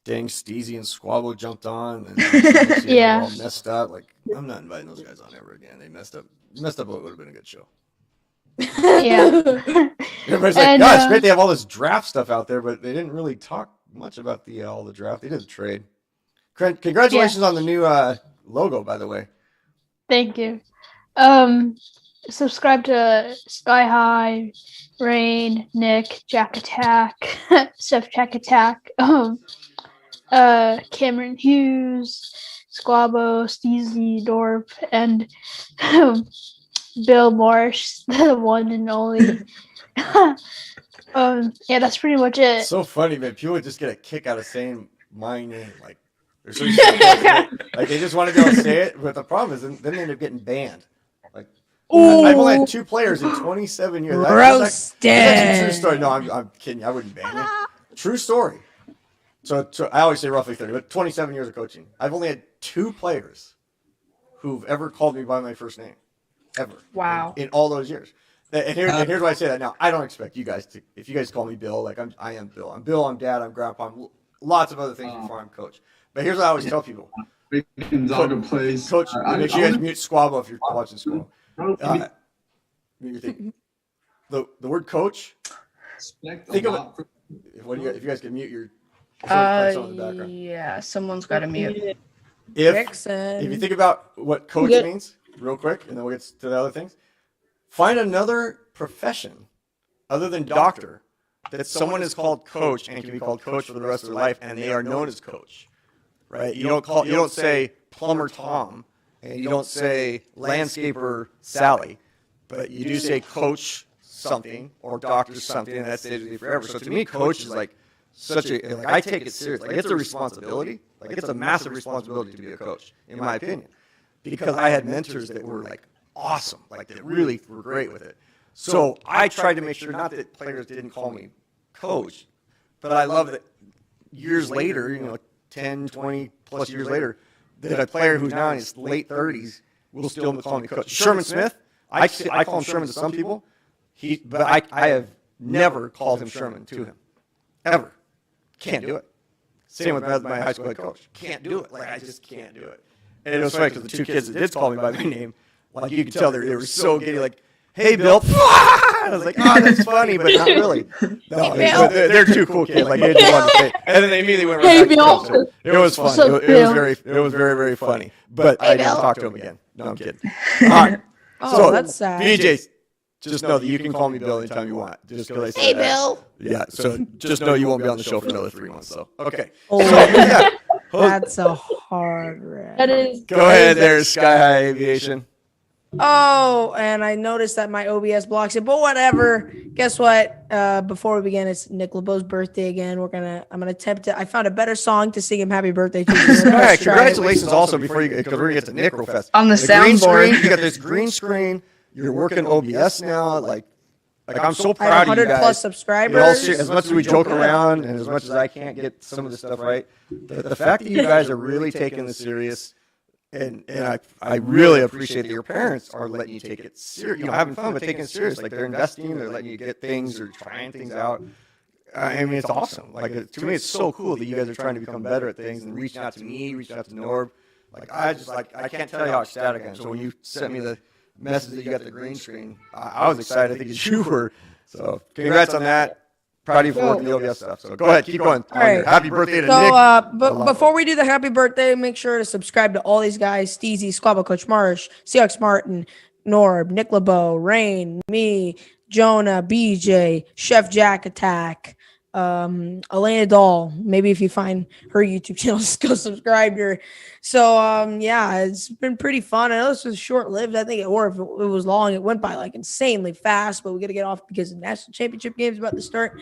dang, Steezy and Squabble jumped on. And yeah. All messed up. Like, I'm not inviting those guys on ever again. They messed up. What would have been a good show. Yeah. Everybody's like, God, it's great they have all this draft stuff out there, but they didn't really talk much about all the draft. They did the trade. Congratulations on the new logo, by the way. Thank you. Subscribe to Sky High, Rain, Nick, Jack Attack, Chef Jack Attack, Cameron Hughes, Squabbo, Steezy, Dorp, and Bill Marsh, the one and only. Yeah, that's pretty much it. It's so funny, man. People would just get a kick out of saying my name, like they're so like they just want to be able to say it. But the problem is, then they end up getting banned. Like, I've only had 2 players in 27 years. That's a true story. No, I'm kidding. I wouldn't ban you. True story. So I always say roughly 30, but 27 years of coaching. I've only had 2 players who've ever called me by my first name, ever. Wow. In all those years. And here's why I say that. Now, I don't expect you guys to. If you guys call me Bill, like I am Bill. I'm Bill. I'm Dad. I'm Grandpa. I'm lots of other things before I'm Coach. But here's what I always tell people. Coach, make sure you guys mute Squabble if you're watching Squabble. The word Coach. Think of it. If you guys can mute your. Yeah, someone's got to mute. If you think about what Coach means, real quick, and then we'll get to the other things. Find another profession other than doctor that someone is called Coach and can be called Coach for the rest of their life, and they are known as Coach, right? You don't say plumber Tom, and you don't say landscaper Sally, but you do say Coach something or doctor something, and that stays with you forever. So to me, Coach is like I take it seriously. Like, it's a responsibility. Like, it's a massive responsibility to be a coach, in my opinion, because I had mentors that were like awesome, like that really were great with it. So I tried to make sure, not that players didn't call me Coach, but I love that years later, 10, 20 plus years later, that a player who's now in his late 30s will still call me Coach. Sherman Smith, I call him Sherman to some people, but I have never called him Sherman to him, ever. Can't do it. Same with my high school head coach. Can't do it. Like, I just can't do it. And it was funny because the 2 kids that did call me by my name, like, you could tell they were so giddy, like, hey, Bill. I was like, oh, that's funny, but not really. No, they're 2 cool kids. Like, they just wanted to say. And then they immediately went right back to Bill. So it was fun. It was very, very funny. But I didn't talk to him again. No, I'm kidding. All right. So that's sad. BJ, just know that you can call me Bill anytime you want. Just because I said Hey, Bill. Yeah, so just know you won't be on the show for another 3 months. So okay. Oh, So, yeah. that's a hard rap. That is. Go ahead, there's Sky High Aviation. Oh, and I noticed that my OBS blocks it, but whatever. Guess what? Before we begin, it's Nick LeBeau's birthday again. I'm gonna attempt to. I found a better song to sing him happy birthday to. Sky, congratulations also before you, because we're gonna get to Nick real fast. On the soundboard. You got this green screen. You're working OBS now. Like I'm so I have proud of you 100 guys. plus subscribers. As much as we joke around, and as much as I can't get some of this stuff right, the fact that you guys are really taking this serious. And I really appreciate that your parents are letting you take it serious, having fun, but taking it serious. Like, they're investing, they're letting you get things, or trying things out. I mean, it's awesome. Like, to me, it's so cool that you guys are trying to become better at things and reaching out to me, reaching out to Norb. I can't tell you how ecstatic I am. So when you sent me the message that you got the green screen, I was excited. I think as you were. So congrats on that. Proud of you for working the OBS stuff. So go ahead, keep going. All right. Happy birthday to Nick. But before we do the happy birthday, make sure to subscribe to all these guys: Steezy, Squabble, Coach Marsh, Seahawks Martin, Norb, Nick LeBeau, Rain, me, Jonah, BJ, Chef Jack Attack, Elena Dahl. Maybe if you find her YouTube channel, just go subscribe to her. So yeah, it's been pretty fun. I know this was short lived. I think or if it was long, it went by like insanely fast. But we got to get off because the national championship game is about to start.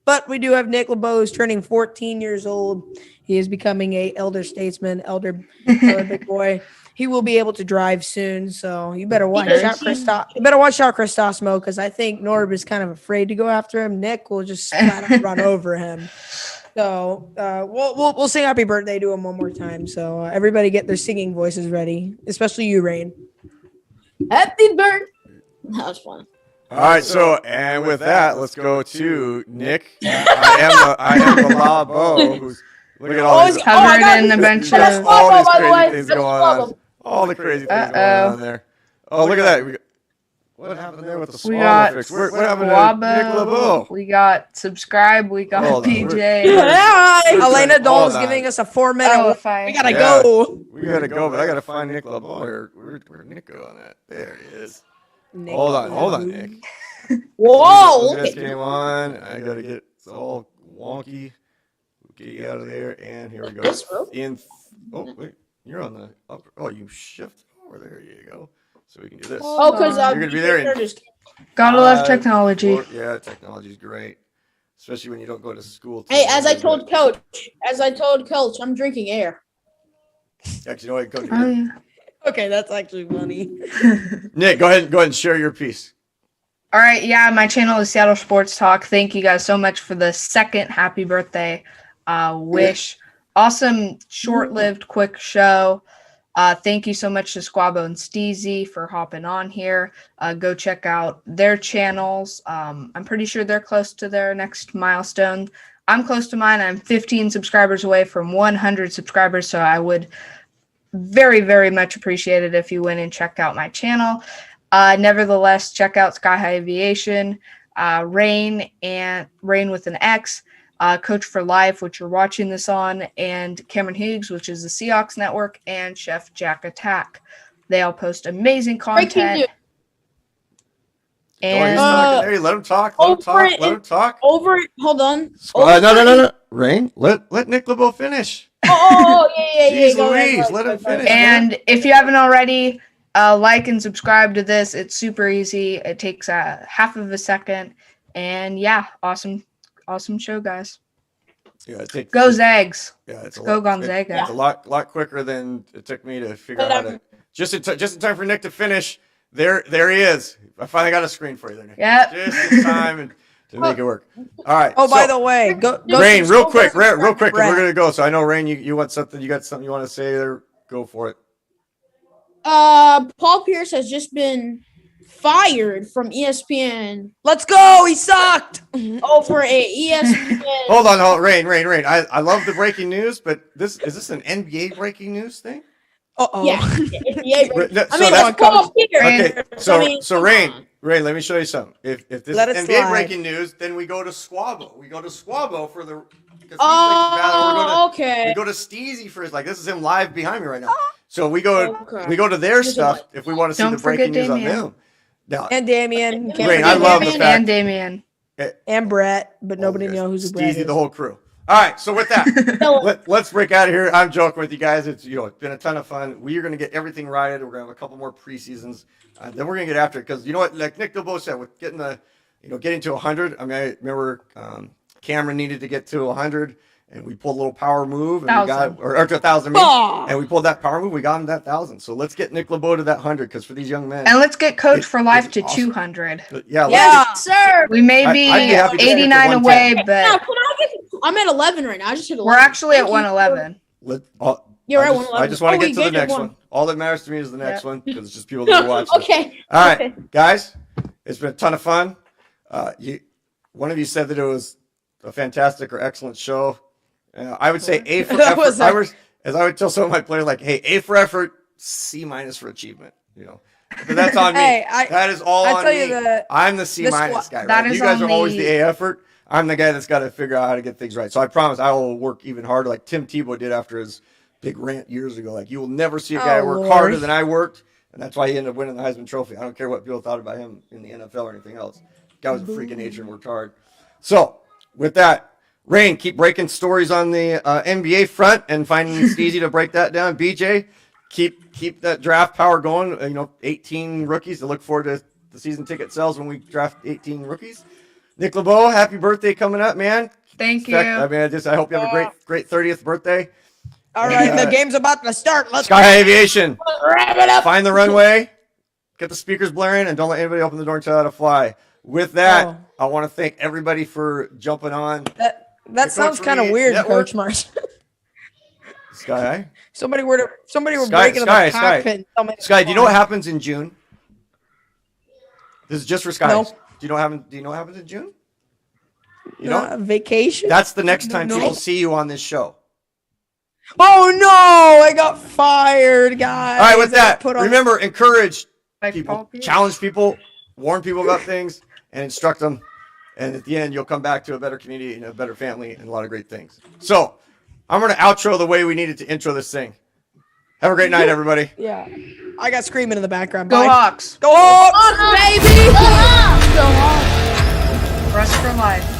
But we do have Nick LeBeau, who's turning 14 years old. He is becoming a elder statesman, elder big boy. He will be able to drive soon, so you better watch out, Christos. You better watch out, Christosmo, because I think Norb is kind of afraid to go after him. Nick will just flat out run over him. So we'll sing happy birthday to him one more time. So everybody get their singing voices ready, especially you, Rain. Happy birthday. That was fun. All right, so and with that, let's go to Nick. I am the Labo, who's look at all these covered in a bunch of all these crazy things going on. All the crazy things going on there. Oh, look at that. What happened there with the we got fix? What happened to Nick LeBeau? We got subscribe. We got PJ. Elena Dole is giving us a 4-minute. We gotta go. We gotta go, but I gotta find Nick LeBeau. Where'd Nick go on that? There he is. Hold on, Nick. Whoa! This came on. I gotta get it's all wonky. Get you out of there, and here we go. Oh wait, you're on the upper. Oh, you shift over there. You go. So we can do this. Oh, because you're gonna be there. Gotta love technology. Yeah, technology's great, especially when you don't go to school. Hey, as I told Coach, I'm drinking air. Actually, no, Coach. Oh, yeah. Okay, that's actually funny. Nick, go ahead and share your piece. All right, yeah, my channel is Seattle Sports Talk. Thank you guys so much for the second happy birthday wish. Awesome, short-lived, quick show. Thank you so much to Squabo and Steezy for hopping on here. Go check out their channels. I'm pretty sure they're close to their next milestone. I'm close to mine. I'm 15 subscribers away from 100 subscribers, so I would very, very much appreciate it if you went and checked out my channel. Nevertheless, check out Sky High Aviation, Rain with an X, Coach4Life, which you're watching this on, and Cameron Hughes, which is the Seahawks Network, and Chef Jack Attack. They all post amazing content. And let him talk. Hold on. No. Rain, let Nick LeBeau finish. Yeah. Jeez Louise, let him finish. And if you haven't already, like and subscribe to this. It's super easy. It takes half of a second. And yeah, awesome show, guys. Yeah, go Zags. Yeah, it's go Gonzaga. It's a lot quicker than it took me to figure out how to. Just in time for Nick to finish. There he is. I finally got a screen for you there, Nick. Yep. Just in time to make it work. All right. Oh, by the way, go Rain, real quick, because we're gonna go. So I know Rain, you want something? You got something you want to say there? Go for it. Paul Pierce has just been fired from ESPN. Let's go. He sucked. Over a ESPN. Hold on, Rain. I love the breaking news, but is this an NBA breaking news thing? Yeah. NBA Paul Pierce. Okay, so Rain, let me show you something. If this is NBA breaking news, then we go to Squabo. We go to Squabo for the. Okay. We go to Steezy for this is him live behind me right now. So we go to their stuff if we want to see the breaking news on them. Now, and Damien. Rain, I love the fact. And Damien. And Brett, but nobody knows who's Brett. Steezy, the whole crew. All right, so with that, let's break out of here. I'm joking with you guys. It's been a ton of fun. We are going to get everything righted. We're going to have a couple more preseasons. Then we're going to get after it because you know what, like Nick LeBeau said, with getting to 100. I mean, I remember Cameron needed to get to 100, and we pulled a little power move, and we got or to 1,000, and we pulled that power move. We got him that 1,000. So let's get Nick LeBeau to that 100 because for these young men, and let's get Coach4Life to awesome. 200. Yeah, sir. We may be 89 away, but I'm at 11 right now. I just hit 11. We're actually at 111. You're at 111. I just want to get to the next one. All that matters to me is the next one because it's just people that are watching. Okay. All right, guys, it's been a ton of fun. One of you said that it was a fantastic or excellent show. I would say A for effort. As I would tell some of my players, hey, A for effort, C- for achievement. But that's on me. That is all on me. I'm the C- guy. Right? You guys are always the A effort. I'm the guy that's got to figure out how to get things right. So I promise I will work even harder, like Tim Tebow did after his big rant years ago. You will never see a guy work harder than I worked, and that's why he ended up winning the Heisman Trophy. I don't care what people thought about him in the NFL or anything else. The guy was a freak of nature and worked hard. So with that, Rain, keep breaking stories on the NBA front and finding it's easy to break that down. BJ, keep that draft power going. 18 rookies. I look forward to the season ticket sales when we draft 18 rookies. Nick LeBeau, happy birthday coming up, man. Thank you. I hope you have a great 30th birthday. All right, the game's about to start. Let's Sky High Aviation. wrap it up. Find the runway, get the speakers blaring, and don't let anybody open the door and tell you how to fly. With that, I want to thank everybody for jumping on. That sounds kind of weird, Network. Coach Mars. Sky High. Somebody were Sky, breaking Sky, the Sky. cockpit. And tell me Sky, do you know what happens in June? This is just for Sky. No. Do you know what happens in June? You know? Vacation? That's the next time No. people see you on this show. Oh no! I got fired, guys. All right, with that, Put on- remember, encourage Like people, Paul Pierce. challenge people, warn people about things, and instruct them. And at the end, you'll come back to a better community and a better family and a lot of great things. So I'm going to outro the way we needed to intro this thing. Have a great night, everybody. Yeah. I got screaming in the background. Go Bye. Hawks. Go Hawks, baby! Rest for life.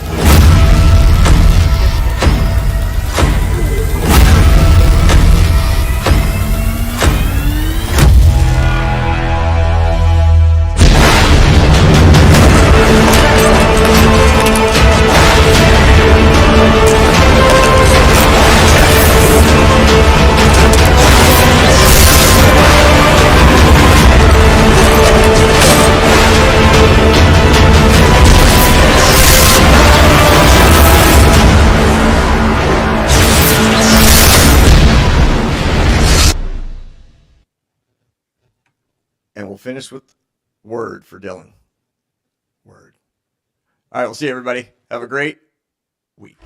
And we'll finish with word for Dylan. Word. All right, we'll see you, everybody. Have a great week.